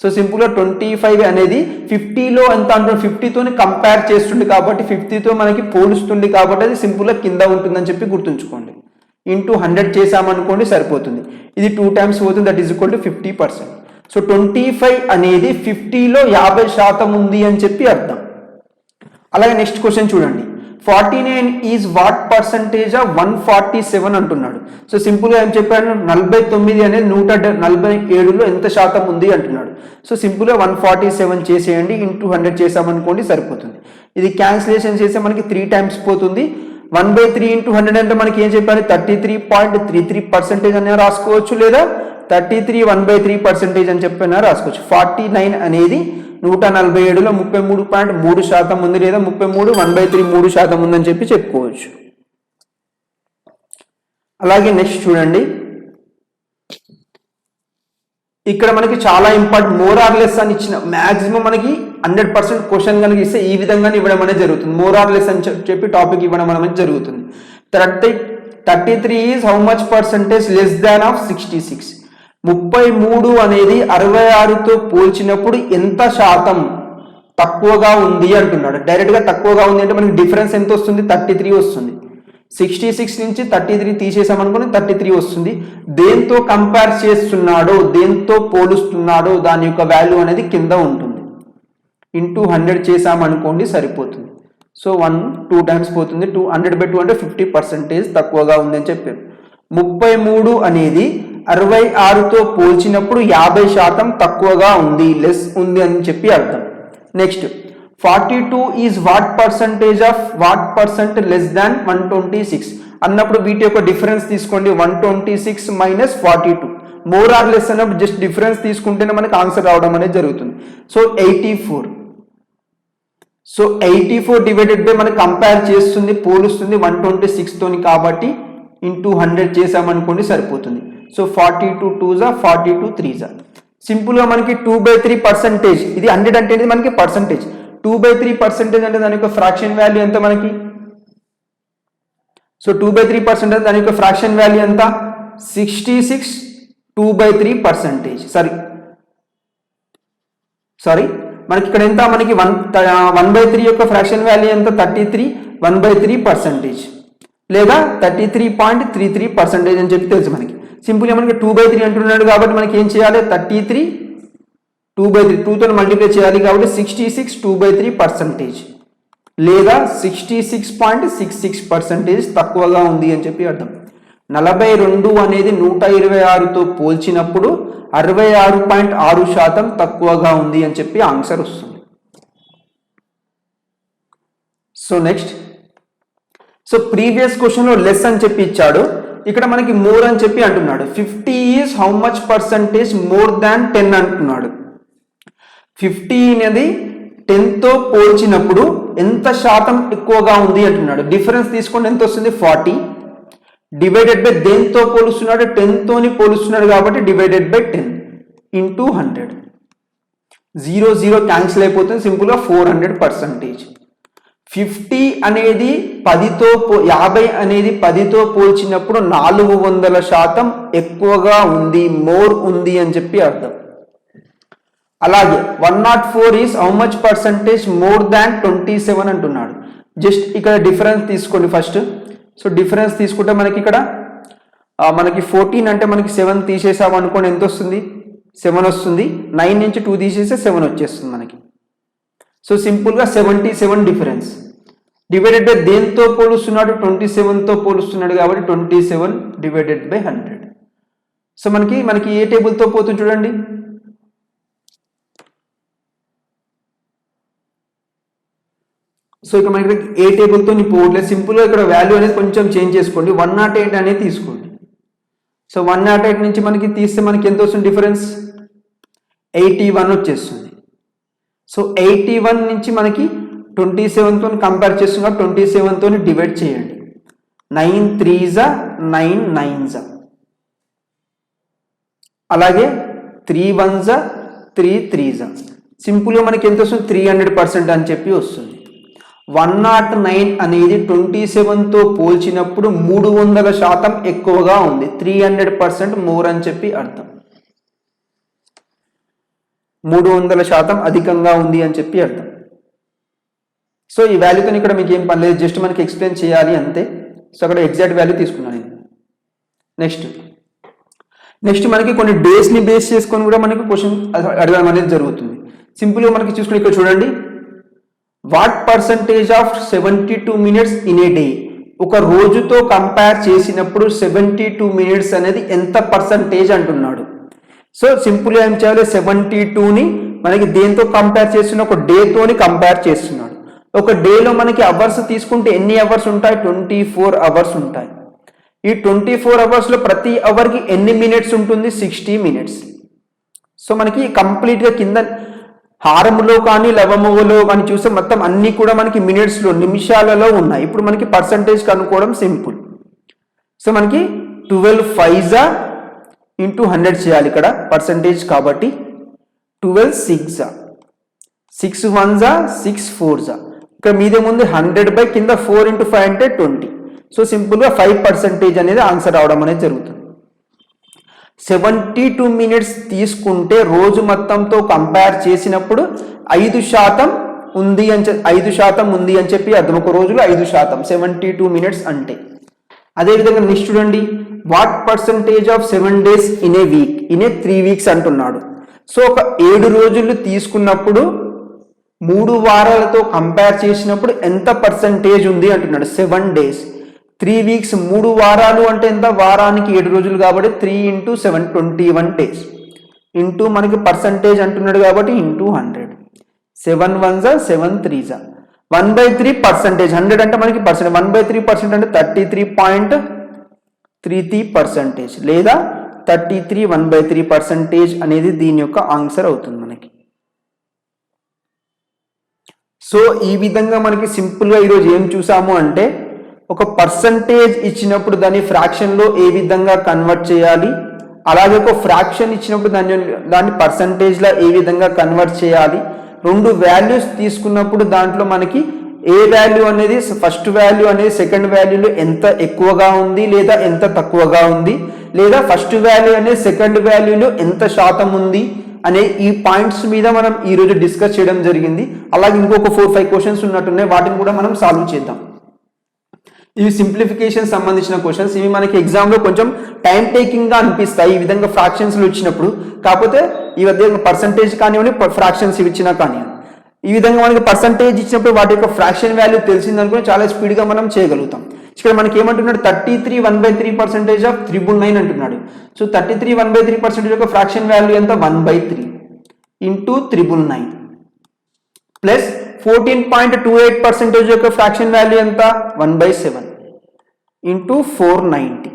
సో సింపుల్గా 25 అనేది 50లో ఎంత అంటున్నాడు, 50తోని కంపేర్ చేస్తుంది కాబట్టి 50తో మనకి పోలుస్తుంది కాబట్టి అది సింపుల్గా కింద ఉంటుందని చెప్పి గుర్తుంచుకోండి. ఇంటూ 100 చేసామనుకోండి సరిపోతుంది. ఇది 2 టైమ్స్ పోతుంది, that is equal to 50%. So 25 అనేది 50లో 50% ఉంది అని చెప్పి అర్థం. అలాగే నెక్స్ట్ క్వశ్చన్ చూడండి. 49 ఈజ్ వాట్ పర్సంటేజ్ ఆఫ్ 147 అంటున్నాడు. సో సింపుల్గా ఏం చెప్పాను, 49 అనేది 147లో ఎంత శాతం ఉంది అంటున్నాడు. సో సింపుల్గా 147 చేసేయండి, ఇంటూ 100 చేసామనుకోండి సరిపోతుంది. ఇది క్యాన్సిలేషన్ చేస్తే మనకి 3 టైమ్స్ పోతుంది. 1/3 ఇంటూ 100 అంటే మనకి ఏం చెప్పాలి, 33.33% అని రాసుకోవచ్చు, లేదా 33 1/3% అని చెప్పినా రాసుకోవచ్చు. 49 అనేది 147లో 33.3% ఉంది, లేదా 33 1/3 3% ఉందని చెప్పి చెప్పుకోవచ్చు. అలాగే నెక్స్ట్ చూడండి, ఇక్కడ మనకి చాలా ఇంపార్టెంట్ మోర్ ఆర్ లెస్ అని ఇచ్చిన మాక్సిమం మనకి 100% క్వశ్చన్ కనుక ఇస్తే ఈ విధంగానే ఇవ్వడం అనేది జరుగుతుంది. మోర్ ఆర్ లెస్ అని చెప్పి టాపిక్ ఇవ్వడం అనేది జరుగుతుంది. 33 is how much percentage less than of 66. 33 అనేది 66తో పోల్చినప్పుడు ఎంత శాతం తక్కువగా ఉంది అంటున్నాడు. డైరెక్ట్గా తక్కువగా ఉంది అంటే మనకి డిఫరెన్స్ ఎంత వస్తుంది, 33 వస్తుంది. 66 నుంచి 33 తీసేసామనుకుని 33 వస్తుంది. దేంతో కంపేర్ చేస్తున్నాడో, దేంతో పోలుస్తున్నాడో దాని యొక్క వాల్యూ అనేది కింద ఉంటుంది. ఇంటూ 100 చేసామనుకోండి సరిపోతుంది. సో 2 టైమ్స్ పోతుంది. 100/2 అంటే 50% తక్కువగా ఉందని చెప్పారు. 33 అనేది 66తో పోల్చినప్పుడు 50% తక్కువగా ఉంది, లెస్ ఉంది అని చెప్పి అర్థం. Next 42 is what percentage of what percent less than 126 అన్నప్పుడు వీటి యొక్క డిఫరెన్స్ తీసుకోండి. 126 మైనస్ 42 మోర్ ఆర్ లెస్ అన్నప్పుడు జస్ట్ డిఫరెన్స్ తీసుకుంటేనే మనకి ఆన్సర్ రావడం అనేది జరుగుతుంది. సో 84. సో 84 డివైడెడ్ బై మనకి కంపేర్ చేస్తుంది, పోలుస్తుంది 126 తోని కాబట్టి ఇంటూ 100 చేసామనుకోండి సరిపోతుంది. So 42 2s 42 3s. సింపుల్గా మనకి 2/3%. ఇది 100 అంటే మనకి పర్సంటేజ్. 2/3% అంటే దాని యొక్క ఫ్రాక్షన్ వాల్యూ ఎంత మనకి. సో 2/3% అంటే దాని యొక్క ఫ్రాక్షన్ వాల్యూ ఎంత, 66 2/3%. సారీ మనకి ఇక్కడ ఎంత, మనకి 1/3 యొక్క ఫ్రాక్షన్ వాల్యూ ఎంత, 33 1/3%, లేదా 33.33% అని చెప్పి తెలుసు మనకి. సింపుల్గా మనకి 2/3 అంటున్నాడు కాబట్టి మనకి ఏం చేయాలి, 33 2/3 2తో మల్టిప్లై చేయాలి కాబట్టి 66 2/3%, లేదా 66.66% తక్కువగా ఉంది అని చెప్పి అర్థం. 42 అనేది 126తో పోల్చినప్పుడు 66.6% తక్కువగా ఉంది అని చెప్పి ఆన్సర్ వస్తుంది. సో నెక్స్ట్, సో ప్రీవియస్ క్వశ్చన్లో లెస్ అని చెప్పి ఇచ్చాడు, ఇక్కడ మనకి మోర్ అని చెప్పి అంటున్నాడు. 50 is how much percentage more than 10 అంటున్నాడు. 50 అనేది 10తో పోల్చినప్పుడు ఎంత శాతం ఎక్కువగా ఉంది అంటున్నాడు. డిఫరెన్స్ తీసుకోండి, ఎంత వస్తుంది, 40 డివైడెడ్ బై దేంతో పోలుస్తున్నాడు, 10తోని పోలుస్తున్నాడు కాబట్టి డివైడెడ్ బై 10 ఇంటూ 100. 0 0 క్యాన్సిల్ అయిపోతుంది. సింపుల్గా 400%. 50 అనేది 50 అనేది 10తో పోల్చినప్పుడు 400% ఎక్కువగా ఉంది, మోర్ ఉంది అని చెప్పి అర్థం. అలాగే 104 is how much percentage more than 27 అంటున్నాడు. జస్ట్ ఇక్కడ డిఫరెన్స్ తీసుకోండి ఫస్ట్. సో డిఫరెన్స్ తీసుకుంటే మనకి ఇక్కడ మనకి 14 అంటే మనకి 7 తీసేసాం అనుకోండి, ఎంత వస్తుంది, 7 వస్తుంది. 9 నుంచి 2 తీసేస్తే 7 వచ్చేస్తుంది మనకి. సో సింపుల్గా 77 డిఫరెన్స్ డివైడెడ్ బై దేంతో పోలుస్తున్నాడు, 27తో పోలుస్తున్నాడు కాబట్టి 27 డివైడెడ్ బై 100. సో మనకి ఏ టేబుల్తో పోతుంది చూడండి. సో ఇక్కడ మనకి ఏ టేబుల్తో పోవట్లేదు. సింపుల్గా ఇక్కడ వాల్యూ అనేది కొంచెం చేంజ్ చేసుకోండి. 108 అనేది తీసుకోండి. సో 108 నుంచి మనకి తీస్తే మనకి ఎంత వస్తుంది డిఫరెన్స్? 81 వచ్చేస్తుంది. సో 81 నుంచి మనకి 27తో కంపేర్ చేస్తున్నాం. 27తో డివైడ్ చేయండి. 9 3s 9 9s, అలాగే 3 1s 3 3s. సింపుల్గా మనకి ఎంత వస్తుంది? 300% అని చెప్పి వస్తుంది. 109 అనేది 27తో పోల్చినప్పుడు 300% ఎక్కువగా ఉంది. 300% మోర్ అని చెప్పి అర్థం. 300% అధికంగా ఉంది అని చెప్పి అర్థం. సో ఈ వాల్యూతో ఇక్కడ మీకు ఏం పని లేదు, జస్ట్ మనకి ఎక్స్ప్లెయిన్ చేయాలి అంతే. సో అక్కడ ఎగ్జాక్ట్ వాల్యూ తీసుకున్నాను నేను. నెక్స్ట్ మనకి కొన్ని డేస్ని బేస్ చేసుకొని కూడా మనకి క్వశ్చన్ అడగడం అనేది జరుగుతుంది. సింపుల్గా మనకి చూసుకుని ఇక్కడ చూడండి, what percentage of 72 minutes in a day? ఒక రోజుతో కంపేర్ చేసినప్పుడు 72 minutes అనేది ఎంత పర్సంటేజ్ అంటున్నాడు. సో సింపుల్గా ఏం చేయాలి, 72ని మనకి దేంతో కంపేర్ చేస్తున్నా? ఒక డేతోని కంపేర్ చేస్తున్నాడు. ఒక డేలో మనకి అవర్స్ తీసుకుంటే ఎన్ని అవర్స్ ఉంటాయి? 24 hours ఉంటాయి. ఈ 24 hours ప్రతి అవర్కి ఎన్ని మినిట్స్ ఉంటుంది? 60 minutes. సో మనకి కంప్లీట్గా కింద హారములో కానీ లవములో కానీ చూస్తే మొత్తం అన్ని కూడా మనకి మినిట్స్లో, నిమిషాలలో ఉన్నాయి. ఇప్పుడు మనకి పర్సంటేజ్ కనుక్కోవడం సింపుల్. సో మనకి 12 5s ఇంటూ 100 చేయాలి ఇక్కడ పర్సంటేజ్ కాబట్టి. 12 6s, 6 1s 6 4s. ఇక్కడ మీదేముంది 100 కింద 4 into 5 అంటే 20. సో సింపుల్గా 5% అనేది ఆన్సర్ అవడం అనేది జరుగుతుంది. 72 minutes తీసుకుంటే రోజు మొత్తంతో కంపేర్ చేసినప్పుడు 5% ఉంది అని 5% ఉంది అని చెప్పి అర్థం. ఒక రోజులో 5%, 72 minutes అంటే. అదేవిధంగా నెక్స్ట్ చూడండి, what percentage of 7 days in a week? In a 3 weeks అంటున్నాడు. సో ఒక 7 రోజులు తీసుకున్నప్పుడు 3 వారాలతో కంపేర్ చేసినప్పుడు ఎంత పర్సంటేజ్ ఉంది అంటున్నాడు. 7 days, 3 weeks, 3 వారాలు అంటే ఎంత? వారానికి 7 రోజులు కాబట్టి 3 into 7 21 days ఇంటూ మనకి పర్సంటేజ్ అంటున్నాడు కాబట్టి ఇంటూ 100. 7 1s 7 3s. 1/3%. 100 అంటే మనకి పర్సెంట్, 1/3% అంటే 33.33% లేదా 33 1/3% అనేది దీని యొక్క ఆన్సర్ అవుతుంది మనకి. సో ఈ విధంగా మనకి సింపుల్గా ఈరోజు ఏం చూసాము అంటే, ఒక పర్సంటేజ్ ఇచ్చినప్పుడు దాన్ని ఫ్రాక్షన్లో ఏ విధంగా కన్వర్ట్ చేయాలి, అలాగే ఒక ఫ్రాక్షన్ ఇచ్చినప్పుడు దాన్ని పర్సంటేజ్లో ఏ విధంగా కన్వర్ట్ చేయాలి, 2 వాల్యూస్ తీసుకున్నప్పుడు దాంట్లో మనకి ఏ వాల్యూ అనేది ఫస్ట్ వాల్యూ అనేది సెకండ్ వాల్యూలో ఎంత ఎక్కువగా ఉంది లేదా ఎంత తక్కువగా ఉంది, లేదా ఫస్ట్ వాల్యూ అనేది సెకండ్ వాల్యూలో ఎంత శాతం ఉంది అనే ఈ పాయింట్స్ మీద మనం ఈరోజు డిస్కస్ చేయడం జరిగింది. అలాగే ఇంకొక 4-5 క్వశ్చన్స్ ఉన్నట్టున్నాయి, వాటిని కూడా మనం సాల్వ్ చేద్దాం. ఇవి సింప్లిఫికేషన్ సంబంధించిన క్వశ్చన్స్. ఇవి మనకి ఎగ్జామ్లో కొంచెం టైం టేకింగ్గా అనిపిస్తాయి ఈ విధంగా ఫ్రాక్షన్స్లో ఇచ్చినప్పుడు. కాకపోతే ఈ విధంగా పర్సంటేజ్ కానివ్వండి, ఫ్రాక్షన్స్ ఇవి ఇచ్చినా కానివ్వండి, ఈ విధంగా మనకి పర్సంటేజ్ ఇచ్చినప్పుడు వాటి యొక్క ఫ్రాక్షన్ వాల్యూ తెలిసిందనుకుని చాలా స్పీడ్గా మనం చేయగలుగుతాం. ఇక్కడ మనకి ఏమంటున్నాడు, 33 1/3% ఆఫ్ 999 అంటున్నాడు. సో 33 1/3% యొక్క ఫ్రాక్షన్ వాల్యూ ఎంత? 1/3 ఇంటూ 999 ప్లస్ 14.28% యొక్క ఫ్రాక్షన్ వాల్యూ ఎంత? 1/7 ఇంటూ 490.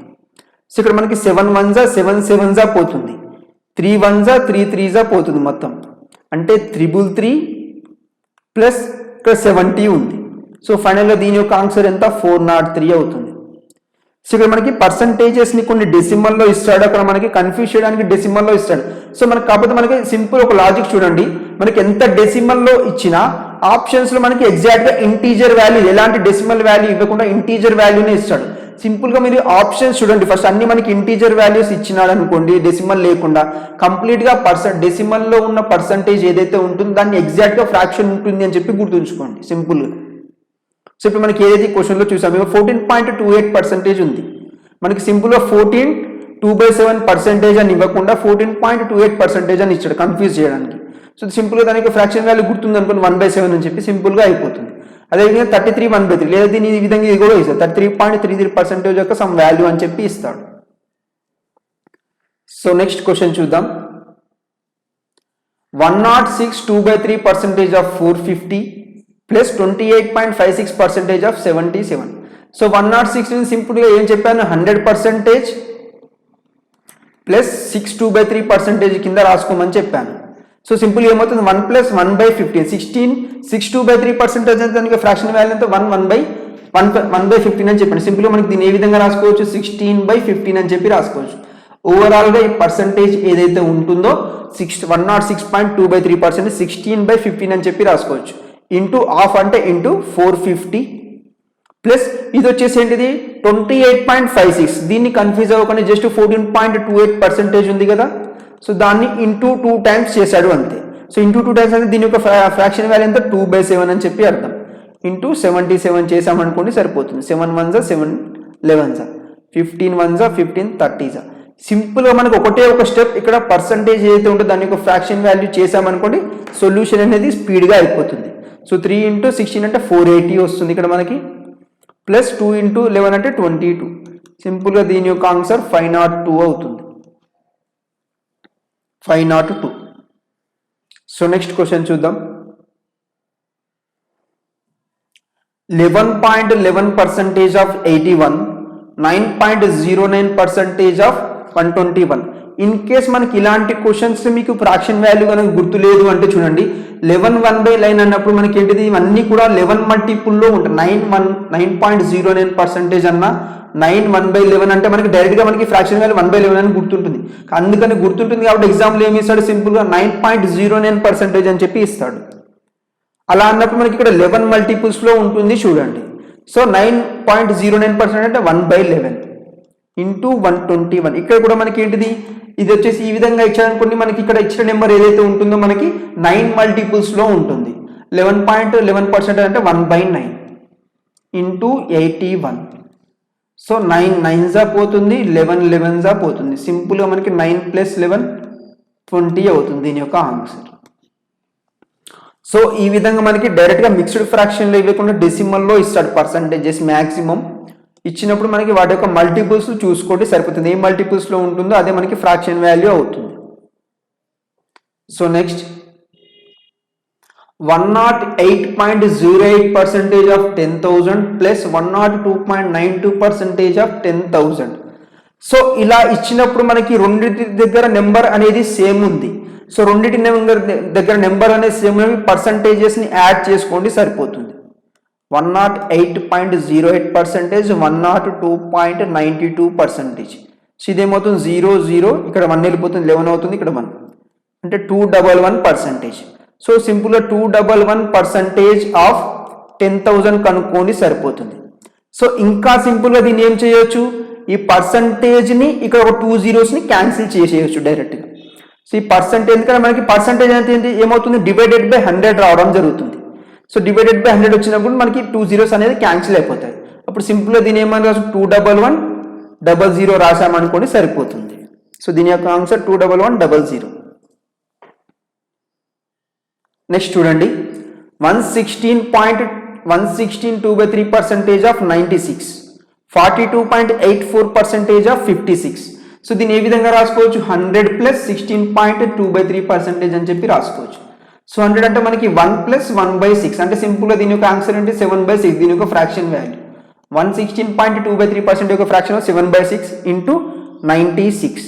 సో ఇక్కడ మనకి 7 1s 7 7s పోతుంది, 3 1s 3 3s పోతుంది, మొత్తం అంటే 333 ప్లస్ ఇక్కడ 70 ఉంది. సో ఫైనల్గా దీని యొక్క ఆన్సర్ ఎంత? 403 అవుతుంది. సో ఇక్కడ మనకి పర్సంటేజెస్ని కొన్ని డెసిమల్లో ఇస్తాడు, అక్కడ మనకి కన్ఫ్యూజ్ చేయడానికి డెసిమల్లో ఇస్తాడు. సో మనకి కాకపోతే మనకి సింపుల్ ఒక లాజిక్ చూడండి, మనకి ఎంత డెసిమల్లో ఇచ్చినా ఆప్షన్స్లో మనకి ఎగ్జాక్ట్గా ఇంటీజర్ వాల్యూ, ఎలాంటి డెసిమల్ వాల్యూ ఇవ్వకుండా ఇంటీజర్ వాల్యూనే ఇస్తాడు. సింపుల్గా మీరు ఆప్షన్స్ చూడండి, ఫస్ట్ అన్ని మనకి ఇంటీజర్ వాల్యూస్ ఇచ్చినాడు అనుకోండి, డెసిమల్ లేకుండా కంప్లీట్గా డెసిమల్లో ఉన్న పర్సంటేజ్ ఏదైతే ఉంటుందో దాన్ని ఎగ్జాక్ట్గా ఫ్రాక్షన్ ఉంటుంది అని చెప్పి గుర్తుంచుకోండి సింపుల్గా. సో ఇప్పుడు మనకి ఏదైతే క్వశ్చన్లో చూసాము 14.28% ఉంది, మనకి సింపుల్గా 14 2/7% అని ఇవ్వకుండా 14.28% అని ఇచ్చాడు కన్ఫ్యూజ్ చేయడానికి. సో సింపుల్గా దానికి ఫ్రాక్షన్ వాల్యూ గుర్తుంది అనుకోండి 1/7 అని చెప్పి సింపుల్గా అయిపోతుంది. అదేవిధంగా 33 1/3 లేదా దీన్ని ఈ విధంగా ఇది కూడా ఇస్తాడు, 33.33% యొక్క సమ్ వాల్యూ అని చెప్పి ఇస్తాడు. సో నెక్స్ట్ క్వశ్చన్ చూద్దాం. 106 2/3% ఆఫ్ 450 ప్లస్ 28.56% ఆఫ్ 77. సో 106 సింపుల్గా ఏం చెప్పాను, 100% ప్లస్ 6 2/3% కింద రాసుకోమని చెప్పాను. సో సింపుల్ ఏమవుతుంది 1 + 1/15 6 2/3% అంటే దానికి ఫ్రాక్షన్ వాల్యూ ఎంత 1/15 అని చెప్పండి. సింపుల్గా మనకి దీన్ని ఏ విధంగా రాసుకోవచ్చు 16/15 అని చెప్పి రాసుకోవచ్చు. ఓవరాల్గా ఈ పర్సంటేజ్ ఏదైతే ఉంటుందో 106.2/3% 16/15 అని చెప్పి రాసుకోవచ్చు. ఇంటూ హాఫ్ అంటే ఇంటూ 450 ప్లస్ ఇది వచ్చేసి ఏంటిది 28.56. దీన్ని కన్ఫ్యూజ్ అవ్వకుండా జస్ట్ 14.28% ఉంది కదా, సో దాన్ని ఇంటూ 2 టైమ్స్ చేశాడు అంతే. సో ఇంటూ 2 టైమ్స్ అంటే దీని యొక్క ఫ్రాక్షన్ వాల్యూ ఎంత 2/7 అని చెప్పి అర్థం. ఇంటూ 77 చేసామనుకోండి సరిపోతుంది. 7 1 7 11 15 1 15 30. సింపుల్గా మనకు ఒకటే ఒక స్టెప్ ఇక్కడ పర్సంటేజ్ ఏదైతే ఉంటుందో దాని యొక్క ఫ్రాక్షన్ వాల్యూ చేసామనుకోండి సొల్యూషన్ అనేది స్పీడ్గా అయిపోతుంది. సో 3 × 16 అంటే 480 వస్తుంది ఇక్కడ మనకి, ప్లస్ 2 × 11 అంటే 22. సింపుల్గా దీని యొక్క ఆన్సర్ 502 అవుతుంది. 502. సో నెక్స్ట్ క్వశ్చన్ చూద్దాం. 11.11% ఆఫ్ 81, 9.09% ఆఫ్ 121. ఇన్ కేస్ మనకి ఇలాంటి క్వశ్చన్స్ మీకు ఫ్రాక్షన్ వాల్యూ కనుక గుర్తులేదు అంటే చూడండి 11 1/9 అన్నప్పుడు మనకి ఏంటిది ఇవన్నీ కూడా 11 మల్టిపుల్లో ఉంటాయి. 9.09% అన్న 9 1/11 అంటే మనకి డైరెక్ట్గా మనకి ఫ్రాక్షన్ వాల్యూ 1/11 అని గుర్తుంటుంది. అందుకని గుర్తుంటుంది కాబట్టి ఎగ్జాంపుల్ ఏమి ఇస్తాడు సింపుల్గా 9.09% అని చెప్పి ఇస్తాడు. అలా అన్నప్పుడు మనకి ఇక్కడ 11 మల్టిపుల్స్లో ఉంటుంది చూడండి. సో 9.09% అంటే 1/11 ఇంటూ 121. ఇక్కడ కూడా మనకి ఏంటిది ఇది వచ్చేసి ఈ విధంగా ఇచ్చారనుకోండి మనకి ఇక్కడ ఇచ్చిన నెంబర్ ఏదైతే ఉంటుందో మనకి 9 మల్టిపుల్స్లో ఉంటుంది. 11.11% అంటే 1/9 ఇంటూ 81. సో 9 9s పోతుంది, 11 11s పోతుంది. సింపుల్గా మనకి 9 + 11 20 అవుతుంది దీని యొక్క ఆన్సర్. సో ఈ విధంగా మనకి డైరెక్ట్గా మిక్స్డ్ ఫ్రాక్షన్లో ఇవ్వకుండా డెసిమల్లో ఇస్తాడు పర్సంటేజెస్ మ్యాక్సిమం. ఇచ్చినప్పుడు మనకి వాటి యొక్క మల్టిపుల్స్ చూసుకోండి సరిపోతుంది. ఏ మల్టిపుల్స్లో ఉంటుందో అదే మనకి ఫ్రాక్షన్ వాల్యూ అవుతుంది. So next 108.08% of 10,000 plus 102.92% of 10,000. So ఇలా ఇచ్చినప్పుడు మనకి రెండింటి దగ్గర నెంబర్ అనేది సేమ్ ఉంది. సో రెండింటి దగ్గర నెంబర్ అనేది సేమ్ పర్సంటేజెస్ని యాడ్ చేసుకోండి సరిపోతుంది. 108.08%, 102.92%. సో ఇదేమవుతుంది 0 0 ఇక్కడ 1 వెళ్ళిపోతుంది 11 అవుతుంది ఇక్కడ 1 అంటే 211%. సో సింపుల్గా 211% ఆఫ్ 10,000 కనుక్కోండి సరిపోతుంది. సో ఇంకా సింపుల్గా దీన్ని ఏం చేయొచ్చు ఈ పర్సంటేజ్ని ఇక్కడ ఒక 2 zeros క్యాన్సిల్ చేసేయచ్చు డైరెక్ట్గా. సో ఈ పర్సంటేజ్ ఎందుకంటే మనకి పర్సంటేజ్ అనేది ఏమవుతుంది డివైడెడ్ బై 100 రావడం జరుగుతుంది. సో డివైడెడ్ బై 100 వచ్చినప్పుడు మనకి 2 zeros అనేది క్యాన్సిల్ అయిపోతాయి. అప్పుడు సింపుల్గా దీని ఏమని రాసు 21100 రాసామనుకోండి సరిపోతుంది. సో దీని యొక్క ఆన్సర్ 21100. నెక్స్ట్ చూడండి 116.162/3% ఆఫ్ 96, 42.84% ఆఫ్ 56. సో దీన్ని ఏ విధంగా రాసుకోవచ్చు 100 + 16.2/3% అని చెప్పి రాసుకోవచ్చు. సో 100 అంటే మనకి 1 + 1/6 అంటే సింపుల్గా దీని యొక్క ఆన్సర్ ఏంటి 7/6 దీని యొక్క ఫ్రాక్షన్ వాల్యూ. 116.2/3% యొక్క ఫ్రాక్షన్ 7/6 ఇంటూ 96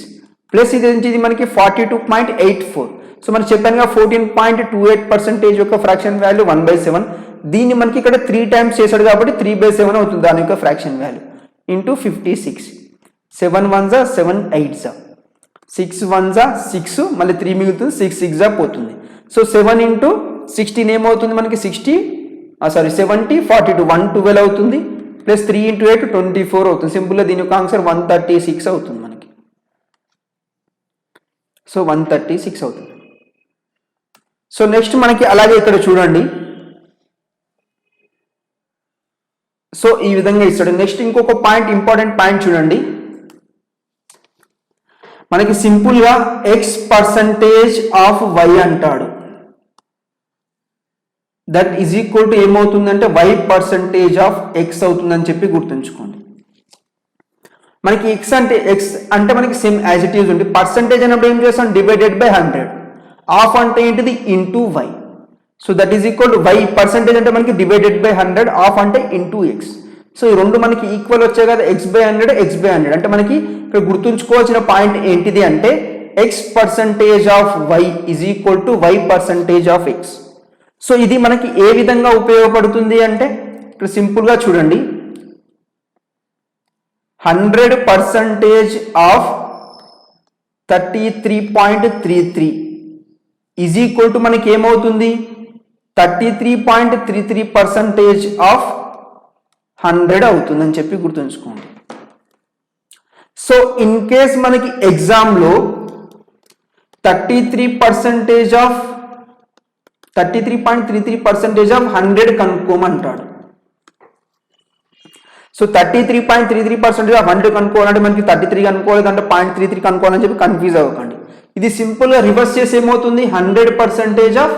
ప్లస్ ఇది మనకి 42.84. సో మనకి చెప్పాను 14.28% యొక్క ఫ్రాక్షన్ వాల్యూ 1/7. దీన్ని మనకి ఇక్కడ 3 టైమ్స్ చేశాడు కాబట్టి 3/7 అవుతుంది దాని యొక్క ఫ్రాక్షన్ వాల్యూ ఇంటూ 56. 7 1 7 8 6 1 6 మళ్ళీ 3 మిగులుతుంది 6 6 పోతుంది. సో 7 × 16 ఏమవుతుంది మనకి 70 42 112 అవుతుంది ప్లస్ 3 × 8 24 అవుతుంది. సింపుల్గా దీని యొక్క ఆన్సర్ 136 అవుతుంది మనకి. సో 136 అవుతుంది. సో నెక్స్ట్ మనకి అలాగే ఇక్కడ చూడండి సో ఈ విధంగా ఇస్తాడు. నెక్స్ట్ ఇంకొక పాయింట్ ఇంపార్టెంట్ పాయింట్ చూడండి మనకి సింపుల్గా x% ఆఫ్ y అంటాడు. దట్ ఈజ్ ఈక్వల్ టు ఏమవుతుందంటే y% ఆఫ్ x అవుతుందని చెప్పి గుర్తుంచుకోండి. మనకి x అంటే మనకి సేమ్ యాజ్ ఇట్ ఈజ్ ఉంది. పర్సంటేజ్ అన్నప్పుడు ఏం చేస్తాం డివైడెడ్ బై 100. ఆఫ్ అంటే ఏంటిది into y. So that is equal to y percentage అంటే మనకి డివైడెడ్ బై 100, ఆఫ్ అంటే ఇంటూ x. సో ఈ రెండు మనకి ఈక్వల్ వచ్చాయి కదా, x/100 x/100. అంటే మనకి ఇక్కడ గుర్తుంచుకోవాల్సిన పాయింట్ ఏంటిది అంటే x% of y is equal to y% of x. So ఇది మనకి ఏ విధంగా ఉపయోగపడుతుంది అంటే ఇక్కడ సింపుల్గా చూడండి, 100% ఆఫ్ 33.33 ఈజ్ ఈక్వల్ టు మనకి ఏమవుతుంది 33.33% ఆఫ్ 100 అవుతుందని చెప్పి గుర్తుంచుకోండి. సో ఇన్ కేస్ మనకి ఎగ్జామ్లో 33% ఆఫ్ 33.33% ఆఫ్ 100 కనుక్కోమంటాడు. సో 33.33% ఆఫ్ 100 కనుక్కోవాలంటే మనకి 33 కనుక్కోవాలి అంటే 0.33 కనుక్కోవాలని చెప్పి కన్ఫ్యూజ్ అవ్వకండి. ఇది సింపుల్గా రివర్స్ చేసి ఏమవుతుంది 100% ఆఫ్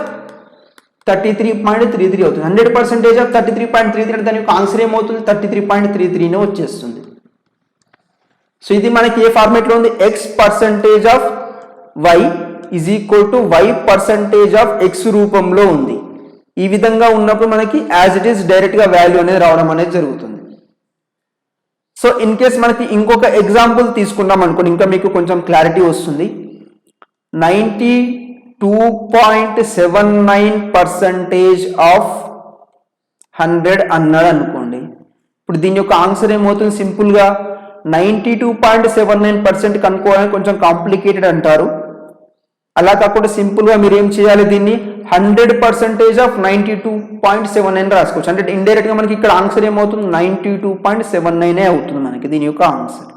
33.33 అవుతుంది. 100% ఆఫ్ 33.33 అంటే దాని యొక్క ఆన్సర్ ఏమవుతుంది 33.33నే వచ్చేస్తుంది. సో ఇది మనకి ఏ ఫార్మేట్లో ఉంది, x% of y is equal to y% of x రూపంలో ఉంది. ఈ విధంగా ఉన్నప్పుడు మనకి యాజ్ ఇట్ ఈస్ డైరెక్ట్గా వాల్యూ అనేది రావడం అనేది జరుగుతుంది. సో ఇన్ కేస్ మనకి ఇంకొక ఎగ్జాంపుల్ తీసుకున్నాం అనుకోండి, ఇంకా మీకు కొంచెం క్లారిటీ వస్తుంది. 92.79% ఆఫ్ 100 అన్నాడు అనుకోండి. ఇప్పుడు దీని యొక్క ఆన్సర్ ఏమవుతుంది, సింపుల్గా 92.79% కనుక్కోవాలని కొంచెం కాంప్లికేటెడ్ అంటారు. అలా కాకుండా సింపుల్గా మీరు ఏం చేయాలి, దీన్ని 100% ఆఫ్ 92.79 రాసుకోవచ్చు. అంటే ఇండైరెక్ట్గా మనకి ఇక్కడ ఆన్సర్ ఏమవుతుంది 92.79 అవుతుంది మనకి దీని యొక్క ఆన్సర్.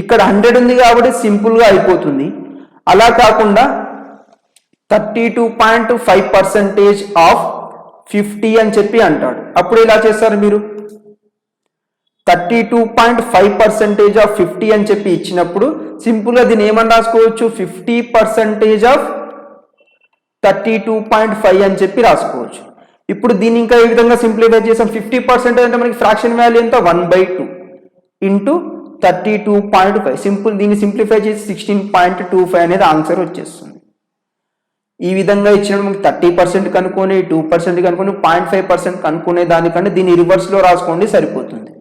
ఇక్కడ 100 ఉంది కాబట్టి సింపుల్గా అయిపోతుంది. అలా కాకుండా 32.5% ఆఫ్ 50 అని చెప్పి అంటాడు. అప్పుడు ఇలా చేస్తారు మీరు 32.5% ఆఫ్ 50 అని చెప్పి ఇచ్చినప్పుడు సింపుల్గా దీన్ని ఏమని రాసుకోవచ్చు 50% ఆఫ్ 32.5 అని చెప్పి రాసుకోవచ్చు. ఇప్పుడు దీన్ని ఇంకా ఏ విధంగా సింప్లిఫై చేసాం, 50% అంటే మనకి ఫ్రాక్షన్ వాల్యూ ఎంత 1/2 ఇంటూ 32.5. సింపుల్ దీన్ని సింప్లిఫై చేసి 16.25 అనేది ఆన్సర్ వచ్చేస్తుంది. ఈ విధంగా ఇచ్చినప్పుడు మనకి 30% కనుక్కొని 2% కనుక్కొని 0.5% కనుక్కునే దానికంటే దీన్ని రివర్స్లో రాసుకోండి సరిపోతుంది.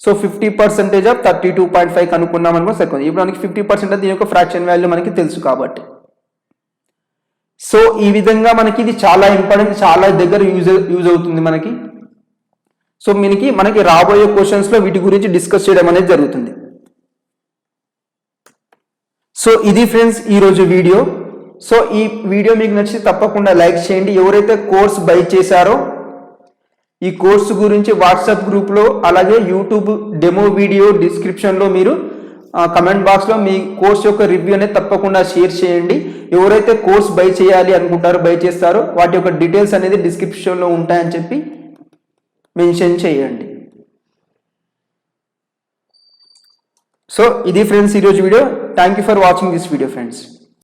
సో 50% ఆఫ్ 32.5 కనుక్కున్నాం అనుకో సరిపోతుంది. ఇప్పుడు మనకి 50% దీని యొక్క ఫ్రాక్షన్ వాల్యూ మనకి తెలుసు కాబట్టి. సో ఈ విధంగా మనకి ఇది చాలా ఇంపార్టెంట్, చాలా దగ్గర యూజ్ అవుతుంది మనకి. సో మనకి రాబోయే క్వశ్చన్స్లో వీటి గురించి డిస్కస్ చేయడం అనేది జరుగుతుంది. సో ఇది ఫ్రెండ్స్ ఈరోజు వీడియో. సో ఈ వీడియో మీకు నచ్చితే తప్పకుండా లైక్ చేయండి. ఎవరైతే కోర్స్ బై చేశారో ఈ కోర్సు గురించి వాట్సాప్ గ్రూప్లో అలాగే యూట్యూబ్ డెమో వీడియో డిస్క్రిప్షన్లో మీరు కమెంట్ బాక్స్లో మీ కోర్స్ యొక్క రివ్యూ అనేది తప్పకుండా షేర్ చేయండి. ఎవరైతే కోర్స్ బై చేయాలి అనుకుంటారో బై చేస్తారో వాటి యొక్క డీటెయిల్స్ అనేది డిస్క్రిప్షన్లో ఉంటాయని చెప్పి మెన్షన్ చేయండి. సో ఇది ఫ్రెండ్స్ ఈరోజు video. Thank you for watching this video friends.